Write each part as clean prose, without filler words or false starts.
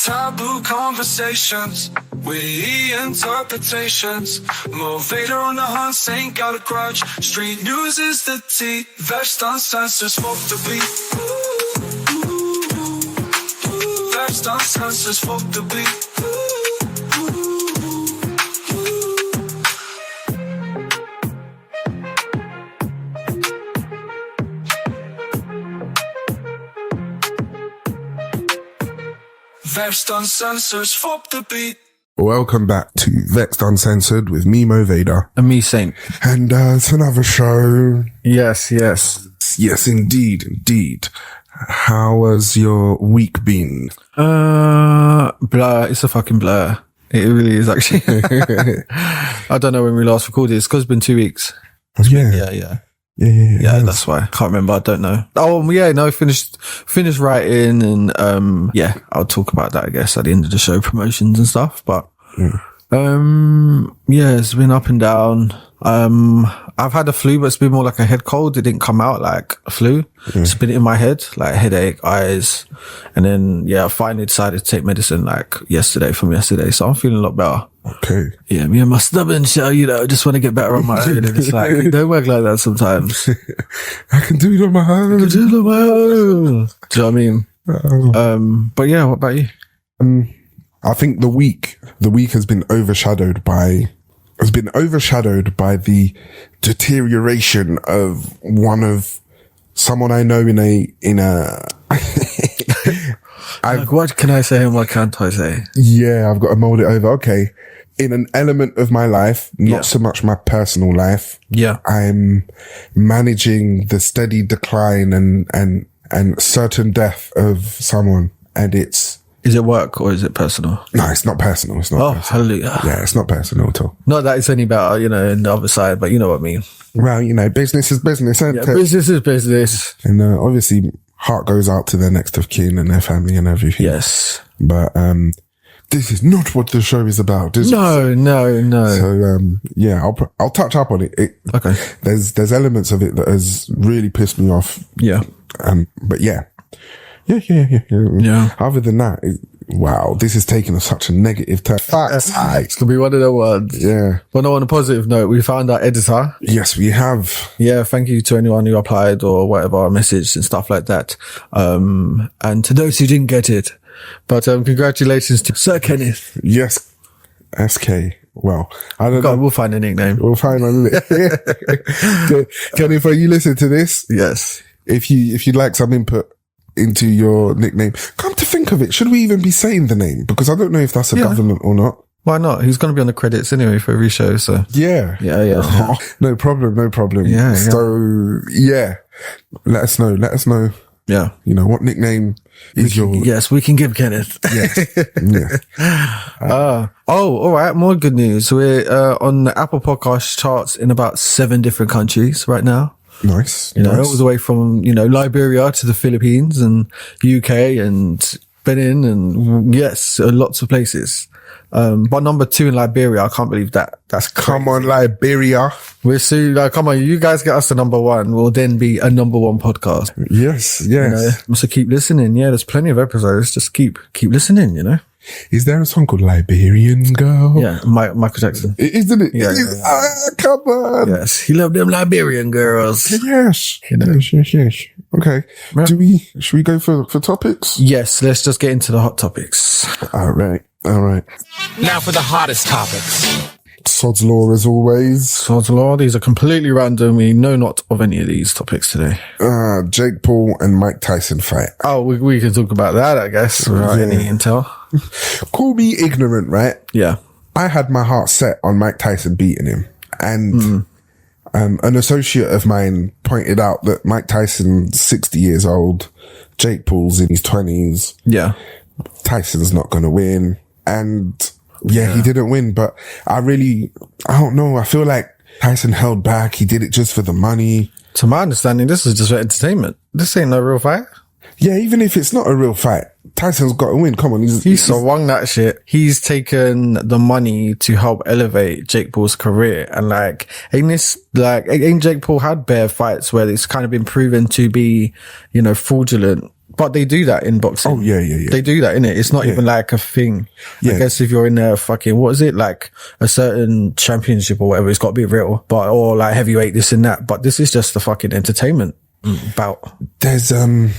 Taboo conversations, witty interpretations. More Vader on the hunt, ain't got a grudge. Street news is the tea. Vexxed, Uncensored, smoke the beat. Vexxed, Uncensored, smoke the beat. Vexxed, Uncensored, swap the beat. Welcome back to Vexxed Uncensored with me, Vader. And me, Saint. And it's another show. Yes. Yes, indeed. How has your week been? Blur. It's a fucking blur. It really is, actually. I don't know when we last recorded. It's because it's been 2 weeks. Yeah. Yeah, that's why. Can't remember. I don't know. Oh, yeah, no, finished writing and, I'll talk about that, I guess, at the end of the show, promotions and stuff. But, it's been up and down. I've had a flu, but it's been more like a head cold. It didn't come out like a flu. It's been in my head, like headache, eyes. And then, I finally decided to take medicine from yesterday. So I'm feeling a lot better. Okay. Yeah, me and my stubborn show, just want to get better on my own. And it's like, it don't work like that sometimes. I can do it on my own. Do you know what I mean? But yeah, what about you? I think the week has been overshadowed by the deterioration of someone I know in a what can I say and what can't I say? Yeah, I've got to mold it over. Okay. In an element of my life, not so much my personal life. Yeah. I'm managing the steady decline and certain death of someone. And is it work or is it personal? No, it's not personal. It's not. Oh, hallelujah. Yeah, it's not personal at all. Not that it's any better, in the other side, but you know what I mean. Well, business is business. Business is business. And obviously, heart goes out to their next of kin and their family and everything. Yes. But this is not what the show is about, is it? No. So I'll touch up on it. Okay. There's elements of it that has really pissed me off. Yeah. But yeah. Other than that, wow, this is taking such a negative turn. Facts. It's gonna be one of the ones. Yeah. But no, on a positive note, we found our editor. Yes, we have. Yeah, thank you to anyone who applied or whatever, messaged and stuff like that. And to those who didn't get it. But congratulations to Sir Kenneth. Yes. SK. Well, I don't know. We'll find a nickname. We'll find one. Kenneth, are you listening to this? Yes. If you'd like some input into your nickname, come to think of it, should we even be saying the name? Because I don't know if that's a government or not. Why not? He's going to be on the credits anyway for every show, so. Yeah. Oh, no problem. Yeah. So, let us know. Yeah. What nickname is your... Yes, we can give Kenneth. Yeah. All right. More good news. We're on the Apple Podcast charts in about 7 different countries right now. Nice. All the way from, Liberia to the Philippines and UK and Benin and lots of places. But number 2 in Liberia, I can't believe that. That's crazy. Come on, Liberia. We're soon, come on, you guys get us to number 1. We'll then be a number 1 podcast. Yes. So keep listening. Yeah, there's plenty of episodes. Just keep listening, Is there a song called Liberian Girl? Yeah, Michael Jackson. Isn't it? Yeah. Come on. Yes, he loved them Liberian girls. Yes. Yes. Okay. Yeah. Should we go for topics? Yes, let's just get into the hot topics. All right. Now for the hottest topics. Sod's Law as always. Sod's Law, these are completely random. We know not of any of these topics today. Jake Paul and Mike Tyson fight. Oh, we can talk about that, I guess, without any intel. Call me ignorant, right? Yeah. I had my heart set on Mike Tyson beating him. And an associate of mine pointed out that Mike Tyson's 60 years old, Jake Paul's in his 20s. Yeah. Tyson's not going to win. And he didn't win, but I don't know. I feel like Tyson held back. He did it just for the money. To my understanding, this is just for entertainment. This ain't no real fight. Yeah, even if it's not a real fight, Tyson's got to win. Come on. He's swung that shit. He's taken the money to help elevate Jake Paul's career. And ain't Jake Paul had bare fights where it's kind of been proven to be, fraudulent But they do that in boxing. Oh, yeah. They do that, innit? It's not even like a thing. I guess if you're in a fucking, what is it? Like a certain championship or whatever, it's got to be real. But, or like heavyweight, this and that. But this is just the fucking entertainment bout. There's a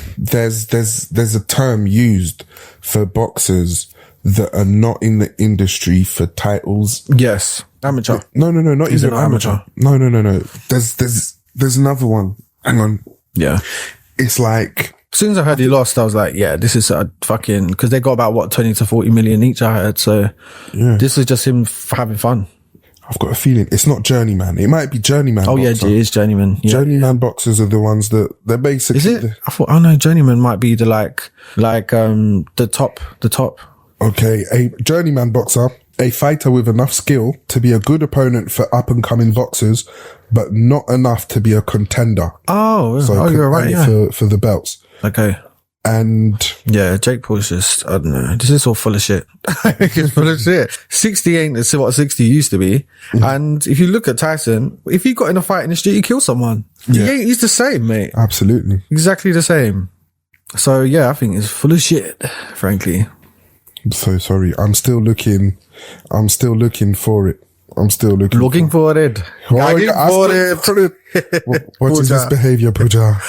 term used for boxers that are not in the industry for titles. Yes. Amateur. No, not He's even an amateur. No. There's another one. Hang on. Yeah. It's like, As soon as I heard he lost, I was like, yeah, this is a fucking, because they got about 20 to 40 million each, I heard. So this is just him having fun. I've got a feeling it's not journeyman. It might be journeyman. Oh, boxer. yeah, it is journeyman. Yeah. Journeyman boxers are the ones that they're basically. Is it? I thought, oh no, journeyman might be the the top. Okay, a journeyman boxer, a fighter with enough skill to be a good opponent for up and coming boxers, but not enough to be a contender. Oh, So you're right. Yeah. for the belts. Okay. And Yeah, Jake Paul's just, I don't know. This is all full of shit. It's full of shit. 60 ain't what 60 used to be. And if you look at Tyson, if he got in a fight in the street, he killed someone. He's the same, mate. absolutely. Exactly the same. So yeah, I think it's full of shit, frankly. I'm so sorry. I'm still looking for it. Looking for it. What is this behavior, Pooja?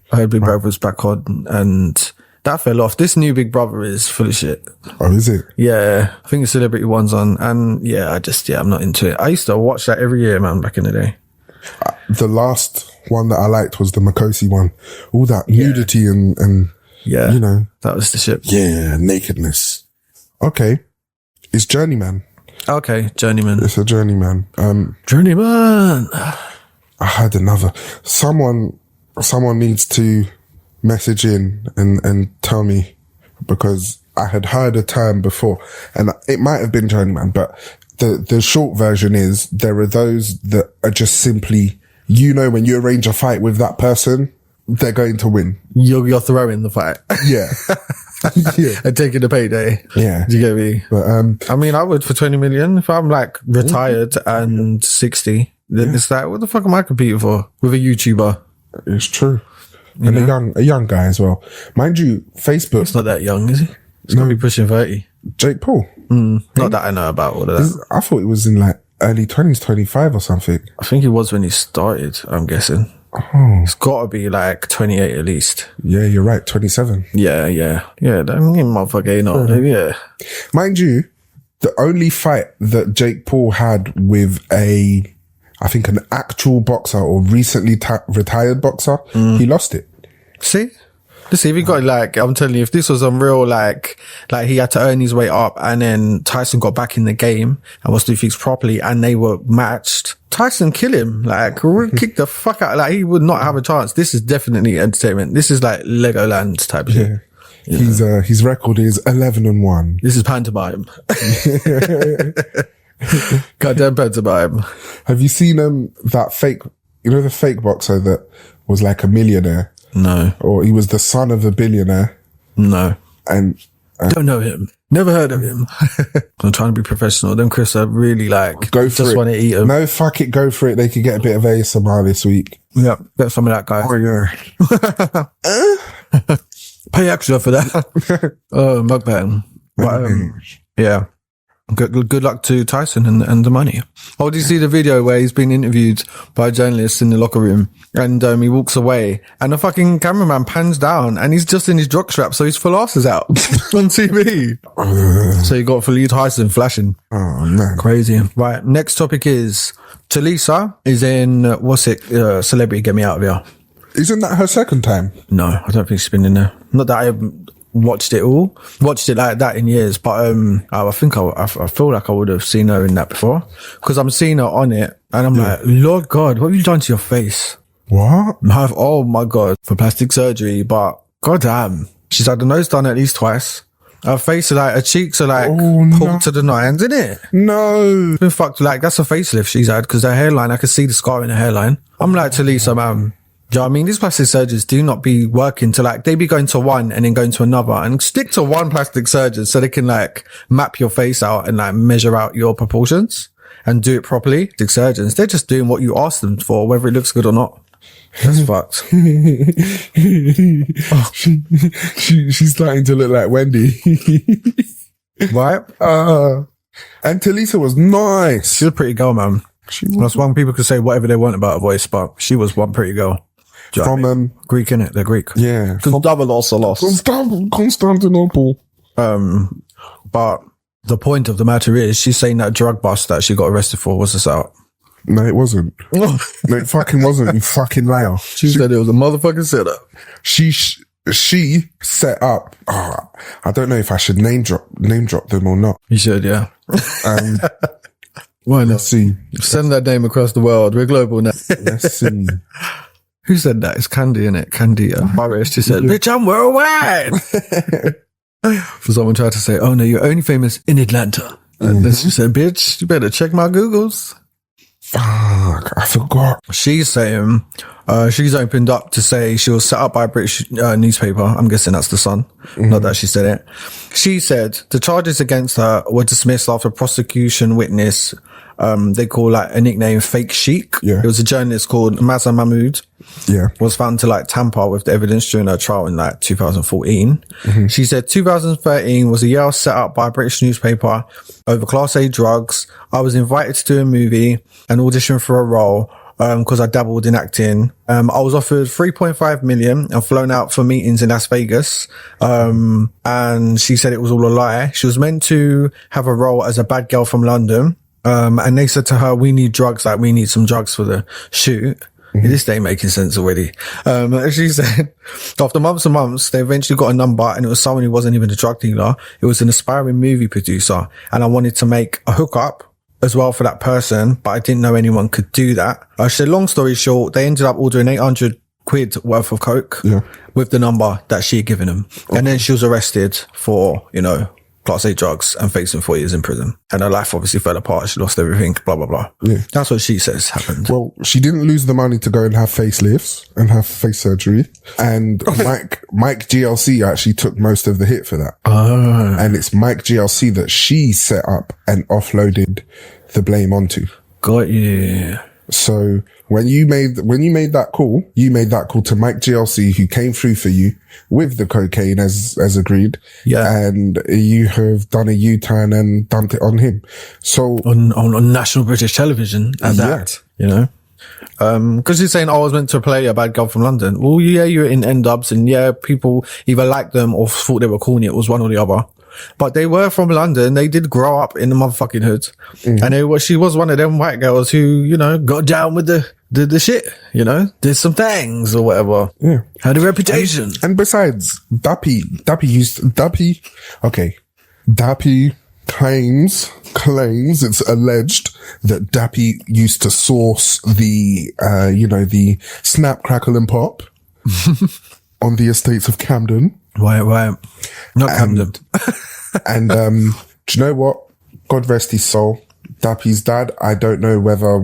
I heard Big Brother was back on and that fell off. This new Big Brother is full of shit. Oh, is it? Yeah. I think the Celebrity one's on and I'm not into it. I used to watch that every year, man, back in the day. The last one that I liked was the Makosi one. All that nudity and yeah, you know. that was the shit. Yeah, nakedness. Okay. It's journeyman. Okay, journeyman. It's a journeyman. Journeyman. I had another. Someone needs to message in and tell me, because I had heard a term before and it might have been journeyman, but the short version is there are those that are just simply, when you arrange a fight with that person, they're going to win. You're throwing the fight. Yeah. Yeah. And taking the payday. Yeah. Do you get me? But, I mean, I would for 20 million if I'm like retired and 60. Then it's like, what the fuck am I competing for with a YouTuber? It's true. And a young guy as well. Mind you, Facebook. It's not that young, is he? He's gonna be pushing 30. Jake Paul. Not that I know about all of that. I thought it was in like early 20s, 25 or something. I think he was when he started, I'm guessing. Oh. It's gotta be like 28 at least. Yeah, you're right. 27. Yeah. Yeah, that motherfucker, yeah. Mind you, the only fight that Jake Paul had with I think an actual boxer or recently retired boxer, he lost it. See? If he got I'm telling you, if this was on real, like he had to earn his way up and then Tyson got back in the game and was doing things properly and they were matched, Tyson kill him, kick the fuck out, he would not have a chance. This is definitely entertainment. This is like Legoland type shit. Yeah. His record is 11-1. This is pantomime. Goddamn pantomime. Have you seen that fake, the fake boxer that was like a millionaire? No. Or he was the son of a billionaire? No. And don't know him. Never heard of him. I'm trying to be professional. Them Chris are really go for just want to eat him. No, fuck it, go for it. They could get a bit of ASMR this week. Yeah, get some of that guy. Oh yeah. Pay extra for that. Mukbang. But, yeah. Good luck to Tyson and the money. Oh, did you see the video where he's been interviewed by a journalist in the locker room and he walks away and the fucking cameraman pans down and he's just in his jockstrap, so his full ass is out on TV. So you got Lee Tyson flashing. Oh man, crazy. Right, next topic is Talisa is in Celebrity Get Me Out of Here. Isn't that her second time? No, I don't think she's been in there. Not that I watched it like that in years, but I think I feel like I would have seen her in that before because I'm seeing her on it and I'm like, Lord God, what have you done to your face? What? Oh my God, for plastic surgery, but goddamn, she's had the nose done at least twice. Her face is her cheeks are pulled to the nines, isn't it? No. Been fucked, that's a facelift she's had because her hairline, I can see the scar in her hairline. I'm like, Talisa, man. Do you know what I mean? These plastic surgeons do not be working to they be going to one and then going to another and stick to one plastic surgeon so they can map your face out and measure out your proportions and do it properly. The surgeons, they're just doing what you ask them for, whether it looks good or not. That's fucked. She's starting to look like Wendy. Right? And Talisa was nice. She's a pretty girl, man. That's one people could say whatever they want about her voice, but she was one pretty girl. From Greek, innit? They're Greek. Yeah. Constantinople. But the point of the matter is, she's saying that drug bust that she got arrested for was a setup. No, it wasn't. No, it fucking wasn't. You fucking liar. She said it was a motherfucking setup. She set up. I don't know if I should name drop them or not. You should, yeah. Why not? Let's see. Send that name across the world. We're global now. Let's see. Who said that? It's Candy, innit? Candy Boris. She said, "Bitch, I'm worldwide." For someone tried to say, "Oh no, you're only famous in Atlanta," and then she said, "Bitch, you better check my Googles." Fuck, I forgot. She's saying she's opened up to say she was set up by a British newspaper. I'm guessing that's the Sun. Not that she said it. She said the charges against her were dismissed after prosecution witness, they call like a nickname Fake Sheik. Yeah. It was a journalist called Mazza Mahmood. Yeah. Was found to like tamper with the evidence during her trial in like 2014. She said 2013 was a year set up by a British newspaper over Class A drugs. I was invited to do a movie and audition for a role because I dabbled in acting. I was offered 3.5 million and flown out for meetings in Las Vegas. And she said it was all a lie. She was meant to have a role as a bad girl from London. And they said to her, "We need drugs, like we need some drugs for the shoot." This ain't making sense already. She said after months and months, they eventually got a number and it was someone who wasn't even a drug dealer. It was an aspiring movie producer. And I wanted to make a hookup as well for that person, but I didn't know anyone could do that. She said, long story short, they ended up ordering 800 quid worth of coke with the number that she had given them. And then she was arrested for, you know, Class A drugs and facing 4 years in prison. And her life obviously fell apart. She lost everything, blah, blah, blah. Yeah. That's what she says happened. Well, she didn't lose the money to go and have facelifts and have face surgery. And Mike GLC actually took most of the hit for that. And it's Mike GLC that she set up and offloaded the blame onto. Got you. So when you made that call, you made that call to Mike GLC, who came through for you with the cocaine as agreed. Yeah. And you have done a U-turn and dumped it on him. So on national British television at that, you know? Cause you're saying, I was meant to play a bad girl from London. Well, yeah, you're in N-dubs and yeah, people either liked them or thought they were corny. It was one or the other. But they were from London. They did grow up in the motherfucking hood. And she was one of them white girls who, you know, got down with the shit, you know, did some things or whatever. Yeah. Had a reputation. And besides, Dappy claims, it's alleged that Dappy used to source the snap, crackle and pop on the estates of Camden. Right. Not Camden. And, do you know what? God rest his soul. Dappy's dad, I don't know whether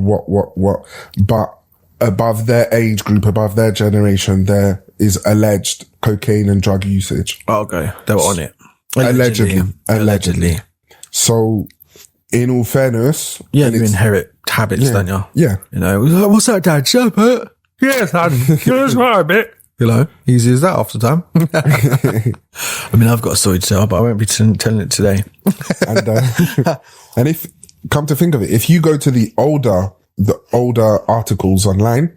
but above their age group, above their generation, there is alleged cocaine and drug usage. Oh, okay. They were on it. Allegedly. So, in all fairness. Yeah, you inherit habits, don't you? Yeah. You know, what's that, Dad? Shepherd? Yes, Dad. Here's my bit. You know, easy as that half the time. I mean, I've got a story to tell, but I won't be telling it today. And if, come to think of it, if you go to the older articles online,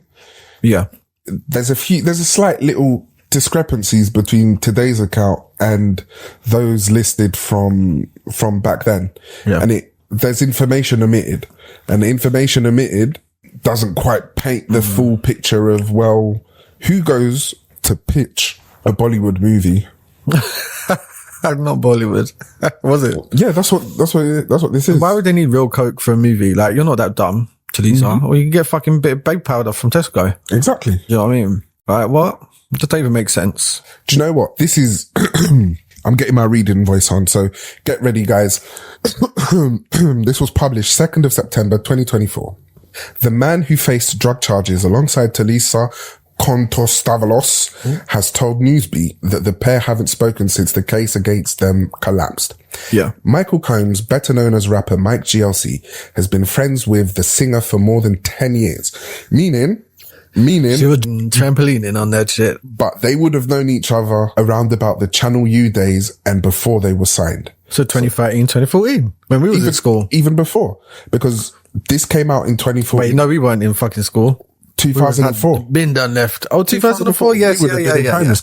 there's a slight little discrepancies between today's account and those listed from back then. Yeah. And there's information omitted, and the information omitted doesn't quite paint the full picture of, well, who goes to pitch a Bollywood movie? Not Bollywood. Was it? Yeah, that's what this is. Why would they need real coke for a movie? Like, you're not that dumb, Talisa. Or you can get fucking bit of baby powder from Tesco. Exactly. You know what I mean? Right, what? It doesn't even make sense. Do you know what? This is, I'm getting my reading voice on, so get ready, guys. This was published 2nd of September, 2024. The man who faced drug charges alongside Talisa Kontostavalos has told Newsbeat that the pair haven't spoken since the case against them collapsed. Yeah. Michael Combs, better known as rapper Mike GLC, has been friends with the singer for more than 10 years, meaning Meaning, she was trampolining on that shit. But they would have known each other around about the Channel U days and before they were signed. So 2013, 2014, when we was at school. Even before, because this came out in 2014. Wait, no, we weren't in fucking school. 2004. Been done left. Oh, 2004. Yes, yeah.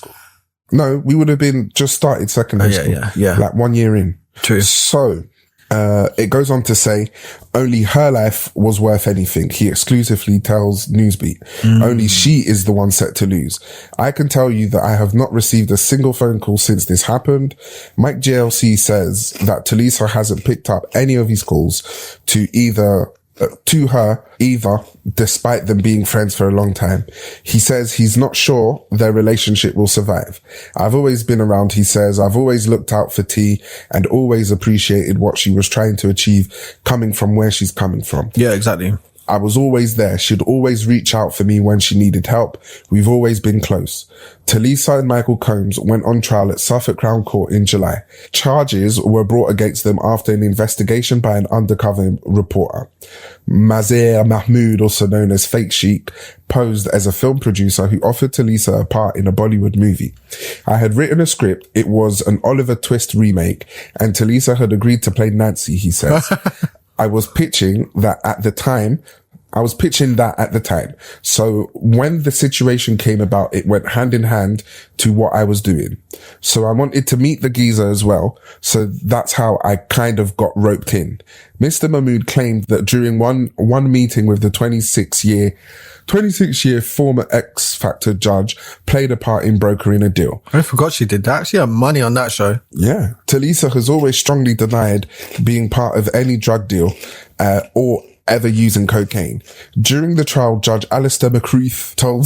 No, we would have been just started secondary school. Yeah. Like 1 year in. True. So, it goes on to say, only her life was worth anything. He exclusively tells Newsbeat. Only she is the one set to lose. I can tell you that I have not received a single phone call since this happened. Mike GLC says that Talisa hasn't picked up any of his calls to her either, despite them being friends for a long time. He says he's not sure their relationship will survive. I've always been around, he says. I've always looked out for T and always appreciated what she was trying to achieve coming from where she's coming from. Yeah, exactly. I was always there. She'd always reach out for me when she needed help. We've always been close. Talisa and Michael Combs went on trial at Suffolk Crown Court in July. Charges were brought against them after an investigation by an undercover reporter. Mazer Mahmood, also known as Fake Sheik, posed as a film producer who offered Talisa a part in a Bollywood movie. I had written a script. It was an Oliver Twist remake, and Talisa had agreed to play Nancy, he says. I was pitching that at the time. So when the situation came about, it went hand in hand to what I was doing. So I wanted to meet the geezer as well. So that's how I kind of got roped in. Mr. Mahmood claimed that during one meeting with the 26-year former X Factor judge played a part in brokering a deal. I forgot she did that. She had money on that show. Yeah. Talisa has always strongly denied being part of any drug deal, or ever using cocaine. During the trial, Judge Alistair McCreath told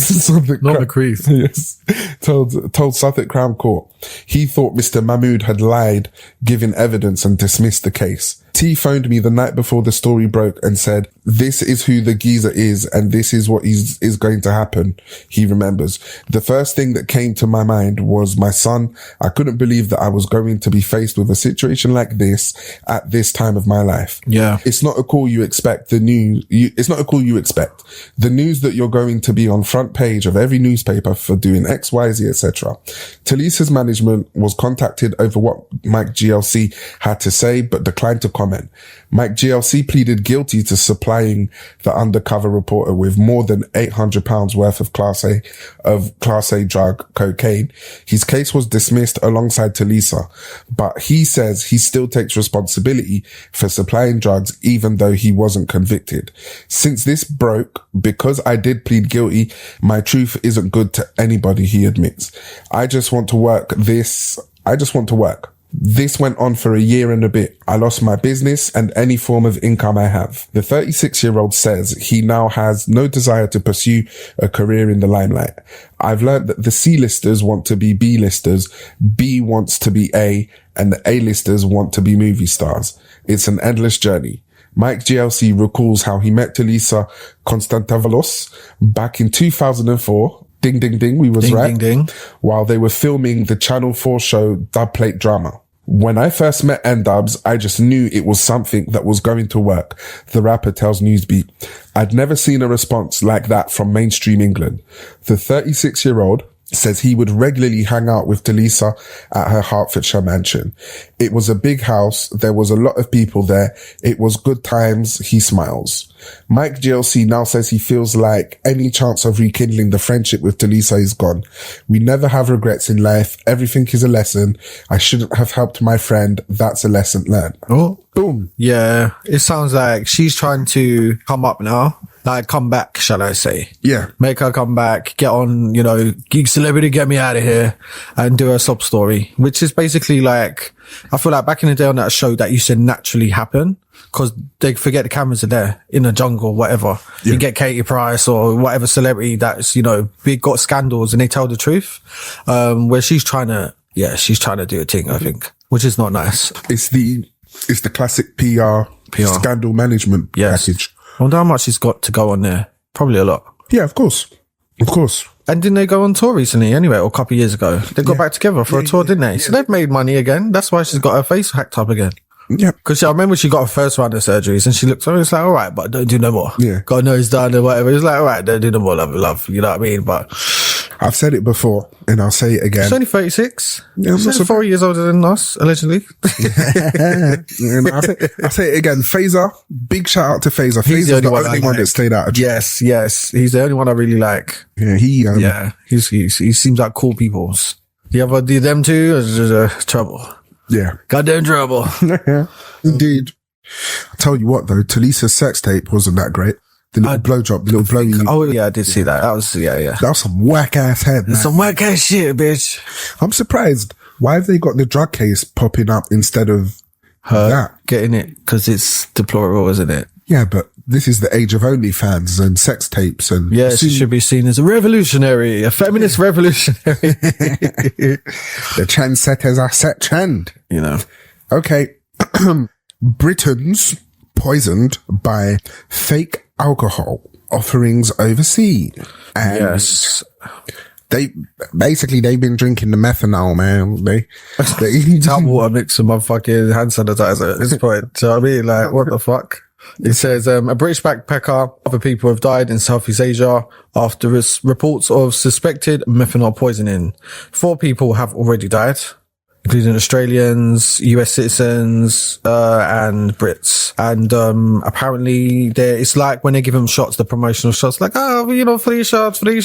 Suffolk Crown Court he thought Mr. Mahmood had lied, given evidence and dismissed the case. T phoned me the night before the story broke and said, this is who the geezer is and this is what is going to happen. He remembers. The first thing that came to my mind was my son. I couldn't believe that I was going to be faced with a situation like this at this time of my life. Yeah. It's not a call you expect. It's not a call you expect. The news that you're going to be on front page of every newspaper for doing X, Y, Z, etc. Talisa's management was contacted over what Mike GLC had to say, but declined to comment. Mike GLC pleaded guilty to supplying the undercover reporter with more than £800 worth of Class A drug, cocaine. His case was dismissed alongside Talisa, but he says he still takes responsibility for supplying drugs even though he wasn't convicted. Since this broke, because I did plead guilty, my truth isn't good to anybody, he admits. I just want to work. This went on for a year and a bit. I lost my business and any form of income I have. The 36-year-old says he now has no desire to pursue a career in the limelight. I've learned that the C-listers want to be B-listers, B wants to be A, and the A-listers want to be movie stars. It's an endless journey. Mike GLC recalls how he met Talisa Konstantavalos back in 2004. Ding, ding, ding. We was ding, right. Ding, ding. While they were filming the Channel 4 show Dubplate Drama. When I first met N-Dubs, I just knew it was something that was going to work, the rapper tells Newsbeat. I'd never seen a response like that from mainstream England. The 36-year-old says he would regularly hang out with Talisa at her Hertfordshire mansion. It was a big house. There was a lot of people there. It was good times. He smiles. Mike GLC now says he feels like any chance of rekindling the friendship with Talisa is gone. We never have regrets in life. Everything is a lesson. I shouldn't have helped my friend. That's a lesson learned. Oh, boom. Yeah. It sounds like she's trying to come up now. Like, come back, shall I say. Yeah. Make her come back, get on, Geek Celebrity, get me out of here, and do a sob story, which is basically like, I feel like back in the day on that show that used to naturally happen, because they forget the cameras are there in the jungle, whatever. Yeah. You get Katie Price or whatever celebrity that's, big, got scandals, and they tell the truth. Where she's trying to do a thing, I think, which is not nice. It's the classic PR. Scandal management package. I wonder how much he's got to go on there. Probably a lot. Yeah, of course. Of course. And didn't they go on tour recently anyway, or a couple of years ago? They got back together for a tour, didn't they? So they've made money again. That's why she's got her face hacked up again. Yeah. Because I remember she got her first round of surgeries and she looked, so it's like, all right, but don't do no more. Yeah. Got her nose done or whatever. It's like, all right, don't do no more, love. You know what I mean? But I've said it before and I'll say it again. she's only 36. Yeah, I'm not She's 4 years older than us, allegedly. And I'll say it again. Phaser, big shout out to Phaser. Phaser's the only one that stayed out of jail. Yes. He's the only one I really like. Yeah, he seems like cool people. You ever do them too? It's trouble. Yeah. Goddamn trouble. Indeed. I'll tell you what though, Talisa's sex tape wasn't that great. The little blowjob, the little blowy. Oh yeah, I did see that. That was, yeah. That was some whack ass head, man. Some whack ass shit, bitch. I'm surprised. Why have they got the drug case popping up instead of her that? Getting it, because it's deplorable, isn't it? Yeah, but this is the age of OnlyFans and sex tapes and... Yeah, she should be seen as a revolutionary, a feminist revolutionary. The trendsetters are set trend. You know. Okay. Britons poisoned by fake alcohol offerings overseas. And yes. They've been drinking the methanol, man. They tap water mix with my fucking hand sanitizer at this point. Do you know what I mean? Like, what the fuck? It says, a British backpacker, other people have died in Southeast Asia after reports of suspected methanol poisoning. 4 people have already died, including Australians, US citizens, and Brits. And, apparently it's like when they give them shots, the promotional shots, like, oh, you know, free shots. You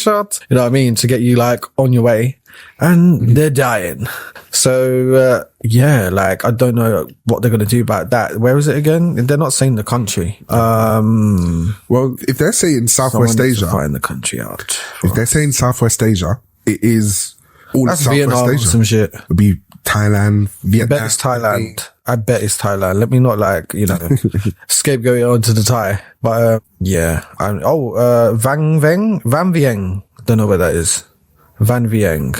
know what I mean? To get you like on your way, and they're dying. So, yeah, like, I don't know what they're going to do about that. Where is it again? They're not saying the country. Well, if they're saying Southwest Asia, find the country out. If they're saying Southwest Asia, it is all That's Southwest Vietnam Asia. Some shit. It'd be Thailand, Vietnam. I bet it's Thailand. Let me not like, you know, scapegoat it onto the Thai. But, yeah. Van Vieng. Don't know where that is. Van Vieng.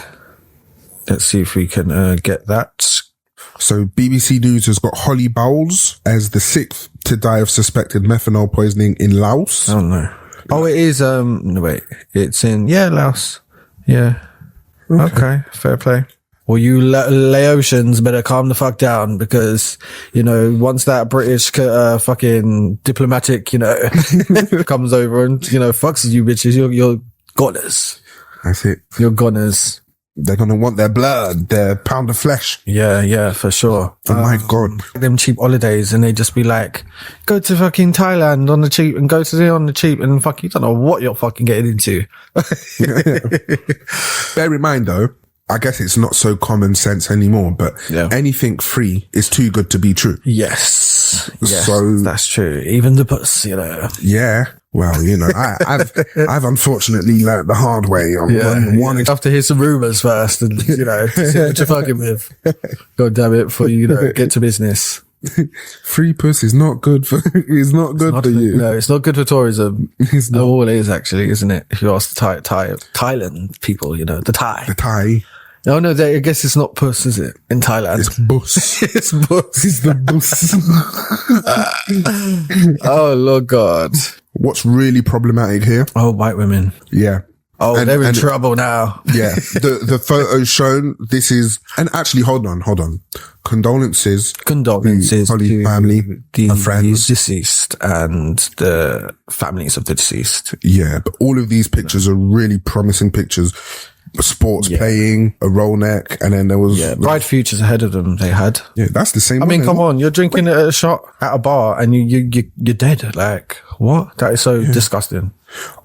Let's see if we can get that. So BBC News has got Holly Bowles as the 6th to die of suspected methanol poisoning in Laos. I don't know. Oh, it is, no wait. It's in, Laos. Yeah. Okay. Fair play. Well, you Laotians better calm the fuck down because, you know, once that British, fucking diplomatic, you know, comes over and, you know, fucks you bitches, you're goners. That's it. You're goners. They're going to want their blood, their pound of flesh. Yeah, for sure. Oh my God. Them cheap holidays and they just be like, go to fucking Thailand on the cheap and go to there on the cheap and fuck, you don't know what you're fucking getting into. Bear in mind though, I guess it's not so common sense anymore, but anything free is too good to be true. Yes, so that's true. Even the puss, you know. Yeah. Well, you know, I've unfortunately learnt the hard way on one. You have to hear some rumours first and, you know, see what you're fucking with. God damn it, before you know, get to business. Free puss is not good for, it's not good for you. No, it's not good for tourism. It's not. All it is actually, isn't it? If you ask the Thailand people, you know, the Thai. Oh no, I guess it's not puss, is it? In Thailand. It's bus. It's bus. It's the bus. Oh Lord God. What's really problematic here? Oh, white women. Yeah. Oh, they're in trouble now. Yeah. The photos shown, this is, and actually hold on. Condolences to Holly family, the friends, deceased and the families of the deceased. Yeah, but all of these pictures are really promising pictures. Sports playing, a roll neck, and then there was bright futures ahead of them. They had. Yeah, that's the same. I mean, come on, you're drinking a shot at a bar and you're dead. Like what? That is so disgusting.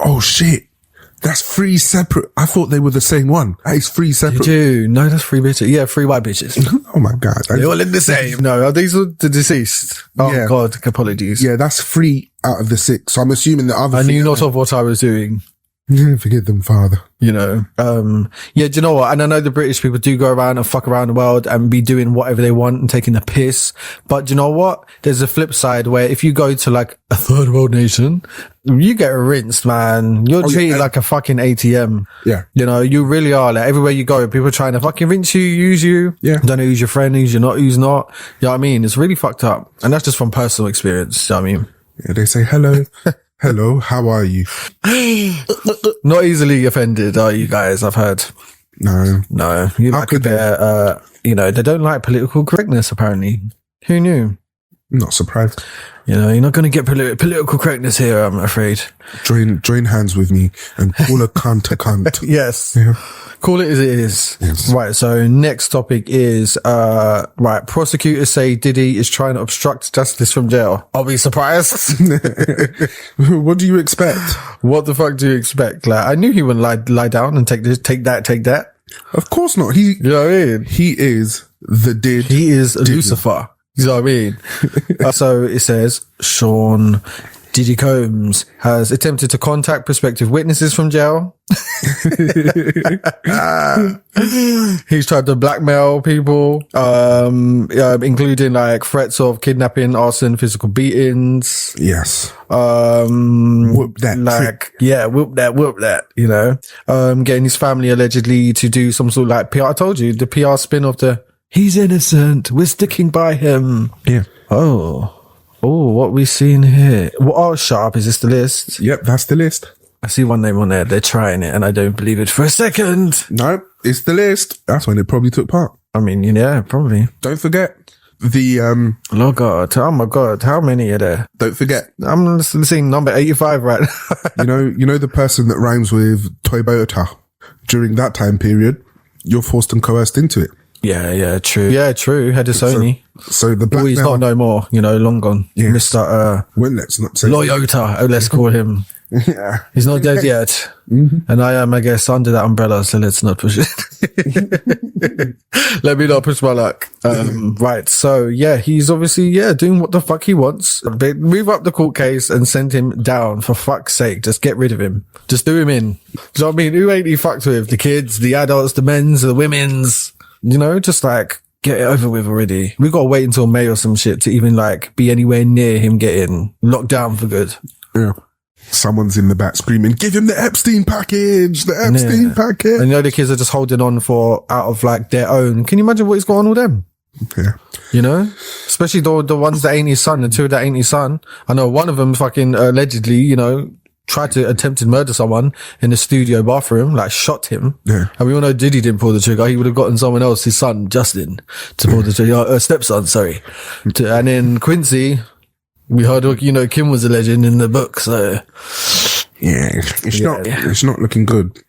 Oh shit. That's 3 separate. I thought they were the same one. That is 3 separate. Did you? No, that's 3 bitches. Yeah, 3 white bitches. Oh my God. They all look the same. No, these are the deceased. Oh God, apologies. Yeah, that's 3 out of the 6. So I'm assuming the other. I knew not of what I was doing. Yeah, forget them, Father. You know, do you know what? And I know the British people do go around and fuck around the world and be doing whatever they want and taking the piss. But do you know what? There's a flip side where if you go to like a third world nation, you get rinsed, man. You're treated like a fucking ATM. Yeah. You know, you really are. Like everywhere you go, people are trying to fucking rinse you, use you. Yeah. Don't know who's your friend, who's not. You know what I mean? It's really fucked up. And that's just from personal experience. You know what I mean? Yeah, they say hello. Hello, how are you? Not easily offended, are you guys? I've heard. No. You know, they don't like political correctness, apparently. Who knew? Not surprised. You know, you're not going to get political correctness here, I'm afraid. Join hands with me and call a cunt a cunt. Yes. Yeah. Call it as it is. Yes. Right. So next topic is, right. Prosecutors say Diddy is trying to obstruct justice from jail. I'll be surprised. What do you expect? What the fuck do you expect? Like, I knew he wouldn't lie down and take that. Of course not. You know what I mean? He is the did. He is Lucifer. You know what I mean? So it says Sean Diddy Combs has attempted to contact prospective witnesses from jail. He's tried to blackmail people, including like threats of kidnapping, arson, physical beatings. Yes. Whoop that. Like, yeah, whoop that, you know. Getting his family allegedly to do some sort of like PR. I told you, the PR spin of the he's innocent, we're sticking by him. Yeah. Oh, what we seen here? Oh, shut up. Is this the list? Yep, that's the list. I see one name on there. They're trying it and I don't believe it for a second. No, it's the list. That's when it probably took part. I mean, yeah, probably. Don't forget the, oh God. Oh my God. How many are there? don't forget. I'm seeing number 85 right now. you know the person that rhymes with Toyota during that time period, you're forced and coerced into it. Yeah, true. Yeah, true. Head of Sony. So the black he's not no more, you know, long gone. Yeah. Mr. Well, let's not say Loyota, let's call him. Yeah. He's not dead yet. Mm-hmm. And I am, I guess, under that umbrella, so let's not push it. Let me not push my luck. Right. So yeah, he's obviously, doing what the fuck he wants. Move up the court case and send him down, for fuck's sake. Just get rid of him. Just do him in. Do you know what I mean? Who ain't he fucked with? The kids, the adults, the men's, the women's, you know, just like, get it over with already. We got to wait until May or some shit to even like be anywhere near him getting locked down for good. Yeah. Someone's in the back screaming, give him the Epstein package, package. And you know, the kids are just holding on for out of like their own. Can you imagine what is going on with them? Yeah. You know, especially the ones that ain't his son, the two that ain't his son. I know one of them fucking allegedly, you know, tried to attempted murder someone in the studio bathroom, like shot him. Yeah. And we all know Diddy didn't pull the trigger. He would have gotten someone else, his son, Justin, to pull the trigger, stepson, sorry. And then Quincy, we heard, you know, Kim was a legend in the book, so. Yeah. It's not looking good.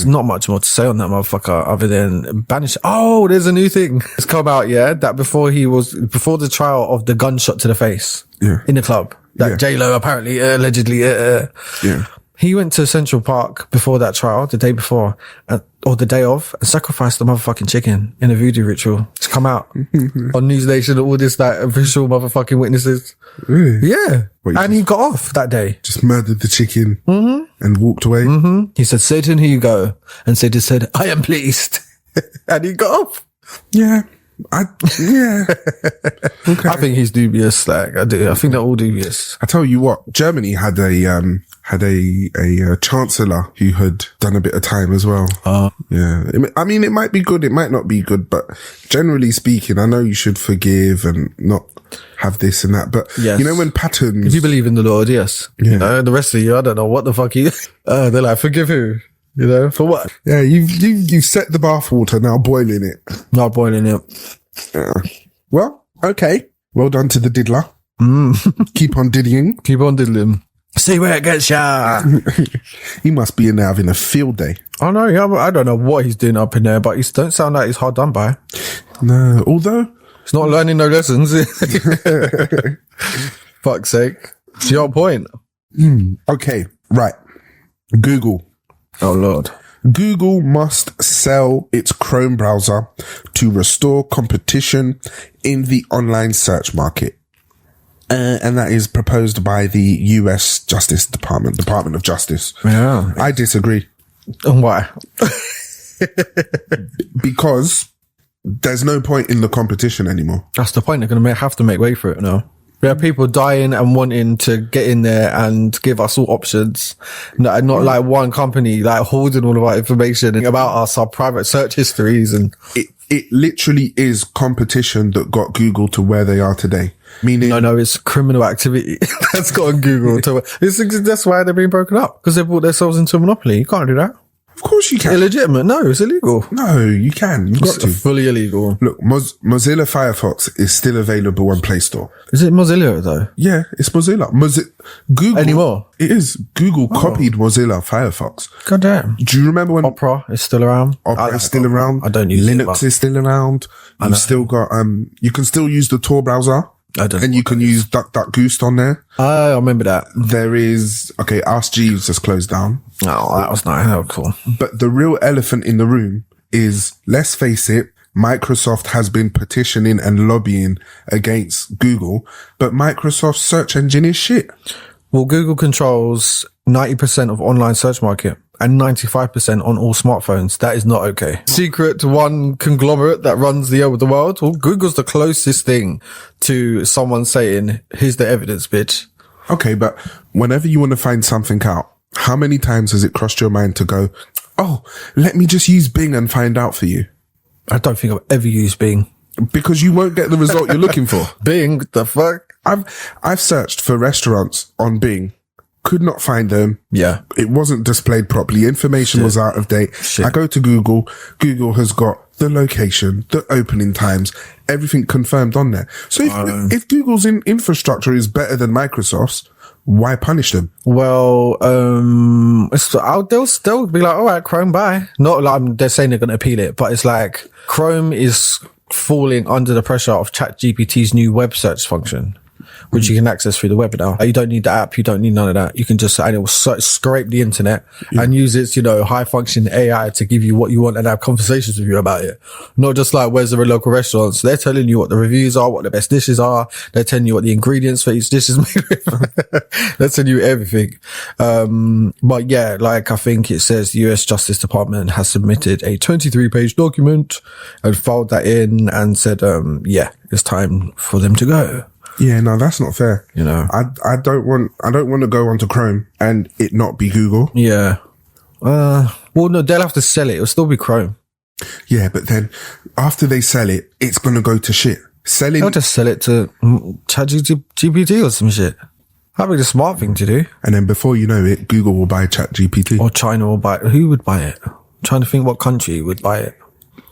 Not much more to say on that motherfucker other than banish. Oh, there's a new thing. It's come out, that before the trial of the gunshot to the face in the club. That J-Lo apparently, allegedly, he went to Central Park before that trial, the day before, or the day of, and sacrificed the motherfucking chicken in a voodoo ritual to come out on News Nation, all this, like, official motherfucking witnesses. Really? Yeah. And he got off that day. Just murdered the chicken and walked away. Mm-hmm. He said, Satan, here you go. And Satan said, I am pleased. And he got off. Yeah. Okay. I think he's dubious. Like, I do. I think they're all dubious. I tell you what, Germany had a chancellor who had done a bit of time as well. Yeah. I mean, it might be good, it might not be good, but generally speaking, I know you should forgive and not have this and that. But you know, when patterns, if you believe in the Lord, yes. You know, the rest of you, I don't know what the fuck you. They're like, forgive who? You know, for what? Yeah, you set the bathwater, now boiling it. Not boiling it. Well, okay. Well done to the diddler. Keep on diddying. Keep on diddling. See where it gets ya. He must be in there having a field day. Oh no, I don't know what he's doing up in there, but he don't sound like he's hard done by. No, although he's not learning no lessons. Fuck's sake. To your point. Okay, right. Google. Oh Lord. Google must sell its Chrome browser to restore competition in the online search market. And that is proposed by the US Department of Justice. Yeah. I disagree. Why? Because there's no point in the competition anymore. That's the point. They're going to have to make way for it now. There are people dying and wanting to get in there and give us all options. Not like one company, like holding all of our information about us, our private search histories. And it literally is competition that got Google to where they are today. Meaning, no, it's criminal activity that's gotten Google to. That's why they're being broken up, because they brought themselves into a monopoly. You can't do that. Of course you can. Illegitimate? No, it's illegal. No, you can. You've got It's to. fully illegal. Look, Mozilla Firefox is still available on Play Store. Is it Mozilla though? Yeah, it's Mozilla. Google. Anymore? It is. Google copied Mozilla Firefox. God damn. Do you remember when Opera is still around? Opera is still around? I don't use Linux is still around. You've still got, you can still use the Tor browser. I don't And you can use DuckDuckGoose on there. I remember that. There is, okay, Ask Jeeves just closed down. Oh, that was nice. That was cool. But the real elephant in the room is, let's face it, Microsoft has been petitioning and lobbying against Google, but Microsoft's search engine is shit. Well, Google controls 90% of online search market and 95% on all smartphones. That is not okay. Secret to one conglomerate that runs the world. Well, Google's the closest thing to someone saying, here's the evidence, bitch. Okay, but whenever you want to find something out, how many times has it crossed your mind to go, oh, let me just use Bing and find out for you? I don't think I've ever used Bing. Because you won't get the result you're looking for. Bing, the fuck? I've searched for restaurants on Bing. Could not find them. Yeah. It wasn't displayed properly. Information was out of date. I go to Google. Google has got the location, the opening times, everything confirmed on there. So if Google's infrastructure is better than Microsoft's, why punish them? Well, they'll be like, all right, Chrome, bye. Not like they're saying they're going to appeal it, but it's like Chrome is falling under the pressure of ChatGPT's new web search function, which you can access through the web now. You don't need the app. You don't need none of that. You can just, and it will scrape the internet and use its, high function AI to give you what you want and have conversations with you about it. Not just like, where's the local restaurants? They're telling you what the reviews are, what the best dishes are. They're telling you what the ingredients for each dish is made with. They're telling you everything. But yeah, like I think it says the US Justice Department has submitted a 23-page document and filed that in and said, yeah, it's time for them to go. Yeah, no, that's not fair. I don't want to go onto Chrome and it not be Google. Yeah. Well, no, they'll have to sell it. It'll still be Chrome. Yeah, but then after they sell it, it's going to go to shit. They'll just sell it to ChatGPT or some shit. That'd be the smart thing to do. And then before you know it, Google will buy ChatGPT. Or China will buy it. Who would buy it? I'm trying to think what country would buy it.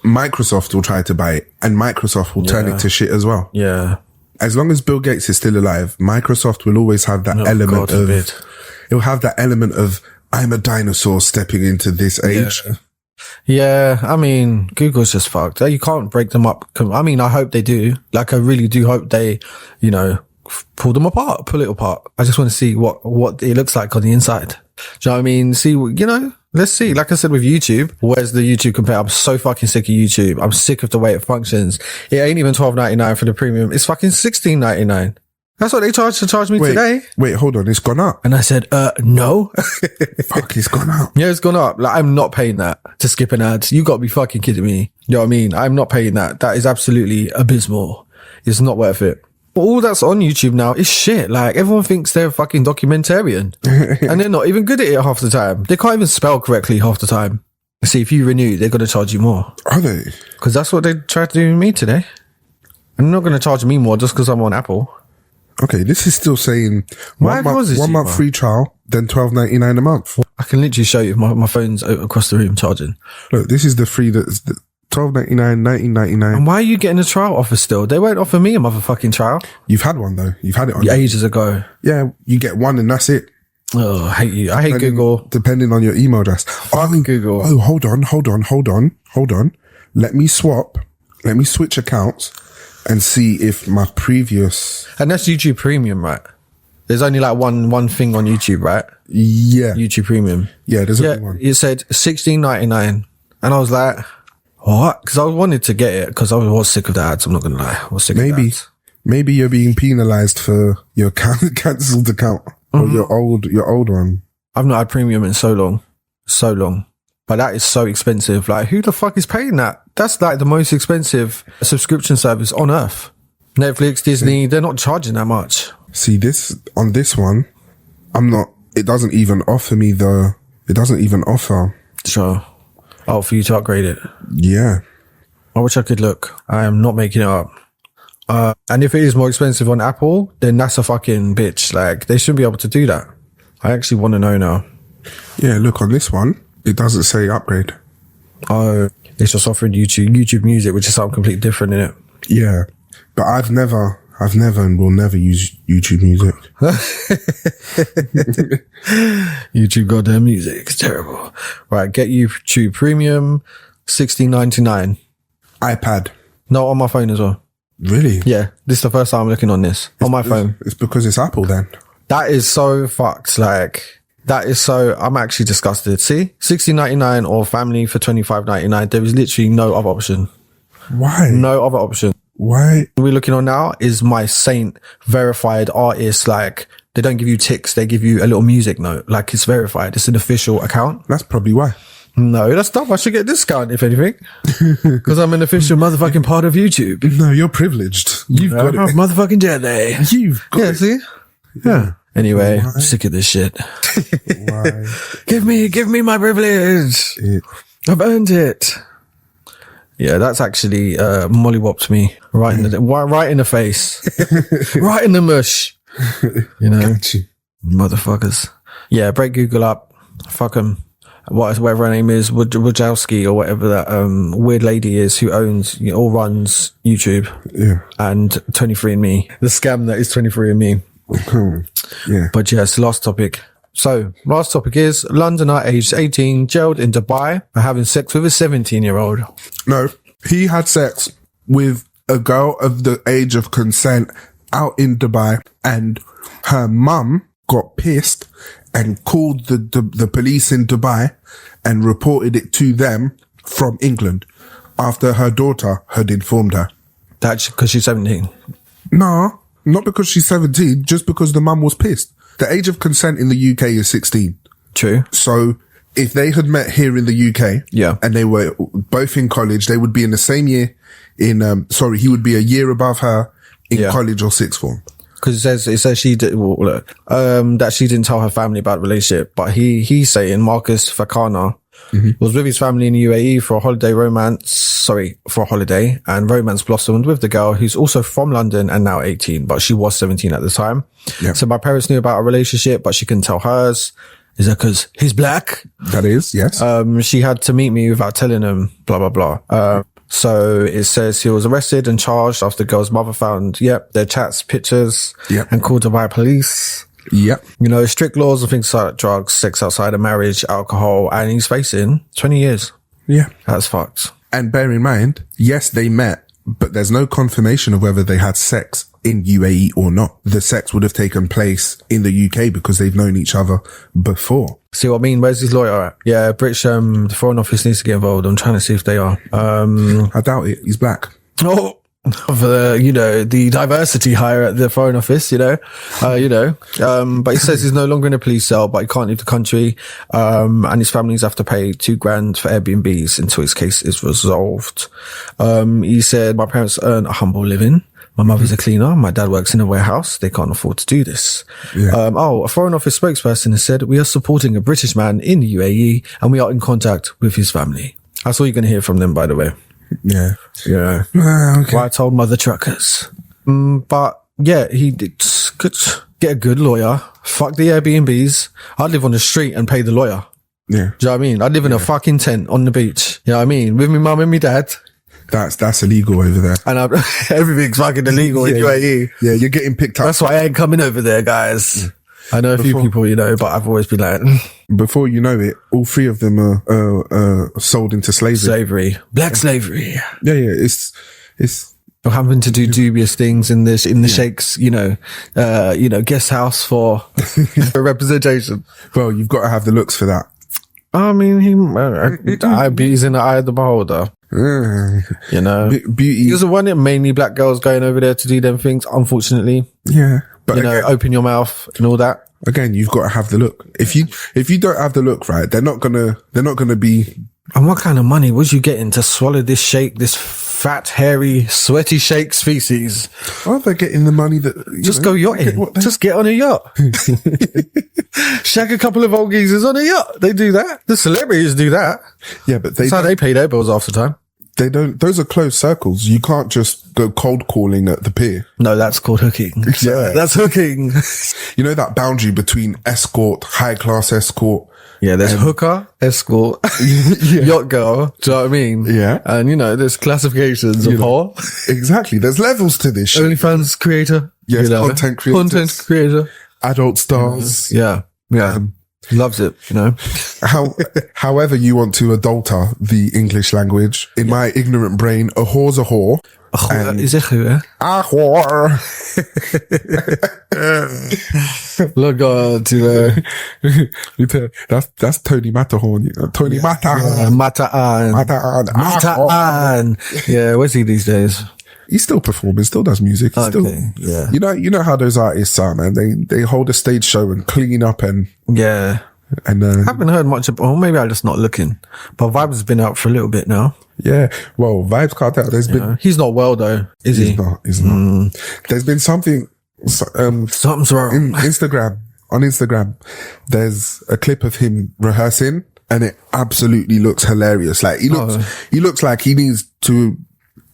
Microsoft will try to buy it and Microsoft will turn it to shit as well. Yeah. As long as Bill Gates is still alive, Microsoft will always have that element of, it'll have that element of, I'm a dinosaur stepping into this age. Yeah. I mean, Google's just fucked. You can't break them up. I mean, I hope they do. Like, I really do hope they, pull them apart, pull it apart. I just want to see what it looks like on the inside. Do you know what I mean? See, let's see. Like I said with YouTube, where's the YouTube compare? I'm so fucking sick of YouTube. I'm sick of the way it functions. It ain't even $12.99 for the premium. It's fucking $16.99. That's what they charge me today. Wait, hold on. It's gone up. And I said, no. Fuck, it's gone up. Yeah, it's gone up. Like, I'm not paying that to skip an ad. You gotta be fucking kidding me. You know what I mean? I'm not paying that. That is absolutely abysmal. It's not worth it. But all that's on YouTube now is shit. Like, everyone thinks they're a fucking documentarian. And they're not even good at it half the time. They can't even spell correctly half the time. See, if you renew, they're going to charge you more. Are they? Because that's what they tried to do with me today. And they're not going to charge me more just because I'm on Apple. Okay, this is still saying one month free trial, then $12.99 a month. I can literally show you. My phone's across the room charging. Look, this is the free that's $12.99, $19.99. And why are you getting a trial offer still? They won't offer me a motherfucking trial. You've had one though. You've had it on ages ago. Yeah, you get one and that's it. Oh, I hate you. I hate Google. Depending on your email address. Google. Oh, hold on. Let me switch accounts and see if my previous. And that's YouTube Premium, right? There's only like one thing on YouTube, right? Yeah. YouTube Premium. Yeah, there's only one. It said $16.99. And I was like, what? Because I wanted to get it because I was sick of the ads. I'm not going to lie. I was sick of the ads. Maybe you're being penalized for your cancelled account or your old one. I've not had premium in so long. But that is so expensive. Like, who the fuck is paying that? That's like the most expensive subscription service on earth. Netflix, Disney, they're not charging that much. See, on this one, it doesn't even offer. Sure. Oh, for you to upgrade it. Yeah. I wish I could look. I am not making it up. And if it is more expensive on Apple, then that's a fucking bitch. Like, they shouldn't be able to do that. I actually want to know now. Yeah, look, on this one, It doesn't say upgrade. Oh, it's just offering YouTube Music, which is something completely different, innit? Yeah. But I've never and will never use YouTube Music. YouTube goddamn music. It's terrible. Right, get YouTube Premium, $16.99. iPad. No, on my phone as well. Really? Yeah, this is the first time I'm looking on this. On my phone. It's because it's Apple then. That is so fucked. Like, that is so, I'm actually disgusted. See? $16.99 or family for $25.99. There is literally no other option. Why? No other option. Why? What we're looking on now is my Saint verified artist. Like, they don't give you ticks. They give you a little music note. Like, it's verified. It's an official account. That's probably why. No, that's dumb. I should get a discount, if anything. Because I'm an official motherfucking part of YouTube. No, you're privileged. You've got it. Motherfucking jelly. You've got it. See? Yeah. Anyway, I'm sick of this shit. Why? Give me my privilege. I've earned it. Yeah, that's actually mollywopped me right in the face. Right in the mush. You know? Motherfuckers. Yeah, break Google up. Fuck them. Whatever her name is, Wojcicki or whatever that weird lady is who owns or runs YouTube. Yeah. And 23andMe. The scam that is 23andMe. Yeah. But yes, last topic. So, last topic is Londoner aged 18 jailed in Dubai for having sex with a 17-year-old. No, he had sex with a girl of the age of consent out in Dubai, and her mum got pissed and called the police in Dubai and reported it to them from England after her daughter had informed her. That's because she's 17. No, not because she's 17, just because the mum was pissed. The age of consent in the UK is 16. True. So if they had met here in the UK, yeah, and they were both in college, they would be in the same year he would be a year above her in college or sixth form. Because it says she did, that she didn't tell her family about the relationship, but he's saying Marcus Fakana was with his family in the UAE for a holiday, and romance blossomed with the girl who's also from London and now 18, but she was 17 at the time. Yep. So my parents knew about a relationship, but she couldn't tell hers. Is that because he's black? That is, yes. She had to meet me without telling him, blah, blah, blah. So it says he was arrested and charged after the girl's mother found, their chats, pictures, and called Dubai police. Yep. You know, strict laws on things like drugs, sex outside of marriage, alcohol, and he's facing 20 years. Yeah. That's fucked. And bear in mind, yes, they met, but there's no confirmation of whether they had sex in UAE or not. The sex would have taken place in the UK because they've known each other before. See what I mean? Where's his lawyer at? Yeah, British, the Foreign Office needs to get involved. I'm trying to see if they are. I doubt it. He's black. Oh, for the diversity hire at the Foreign Office, but he says he's no longer in a police cell, but he can't leave the country. And his families have to pay $2,000 for Airbnbs until his case is resolved. He said, my parents earn a humble living. My mother's a cleaner. My dad works in a warehouse. They can't afford to do this. Yeah. A Foreign Office spokesperson has said, we are supporting a British man in the UAE and we are in contact with his family. That's all you're going to hear from them, by the way. Yeah. Yeah. Okay. Well, I told mother truckers. But yeah, he did get a good lawyer. Fuck the Airbnbs. I'd live on the street and pay the lawyer. Yeah. Do you know what I mean? I'd live in a fucking tent on the beach. You know what I mean? With my mum and my dad. That's illegal over there. And everything's fucking illegal in UAE. Yeah, you're getting picked up. That's why I ain't coming over there, guys. I know a few people, but I've always been like... Before you know it, all three of them are sold into slavery. Black slavery. Yeah, it's... You're having to do dubious things in the sheikh's, guest house for representation. Well, you've got to have the looks for that. I mean, he's in the eye of the beholder. Beauty. There's one mainly black girls going over there to do them things, unfortunately. Yeah. But again, open your mouth and all that. Again, you've got to have the look. If you don't have the look right, they're not gonna be. And what kind of money was you getting to swallow this sheikh, this fat, hairy, sweaty sheikh species? Oh, they're getting the money that just go yachting. Just get on a yacht. Shag a couple of old geezers on a yacht. They do that. The celebrities do that. Yeah, but that's how they pay their bills half the time. They don't, those are closed circles. You can't just go cold calling at the pier. No, that's called hooking. Yeah. That's hooking. You know that boundary between escort, high class escort. Yeah, there's hooker, escort, yacht girl. Do you know what I mean? Yeah. And there's classifications of whore. Exactly. There's levels to this shit. OnlyFans creator. Yes, content creator. Adult stars. Yeah. Loves it, However you want to adulter the English language. In my ignorant brain, a whore's a whore. Is it whore? A whore. Look, That's Tony Matterhorn. Tony Matterhorn. Matterhorn. Yeah, where's he these days? He's still performing, still does music. Yeah. You know how those artists are, man. They hold a stage show and clean up and I haven't heard much about, or maybe I'm just not looking, but Vibes has been out for a little bit now. Yeah. Well, Vibes Cartel, there's been, he's not well though, is he? He's not. There's been something, something's wrong. On Instagram, there's a clip of him rehearsing and it absolutely looks hilarious. Like he looks like he needs to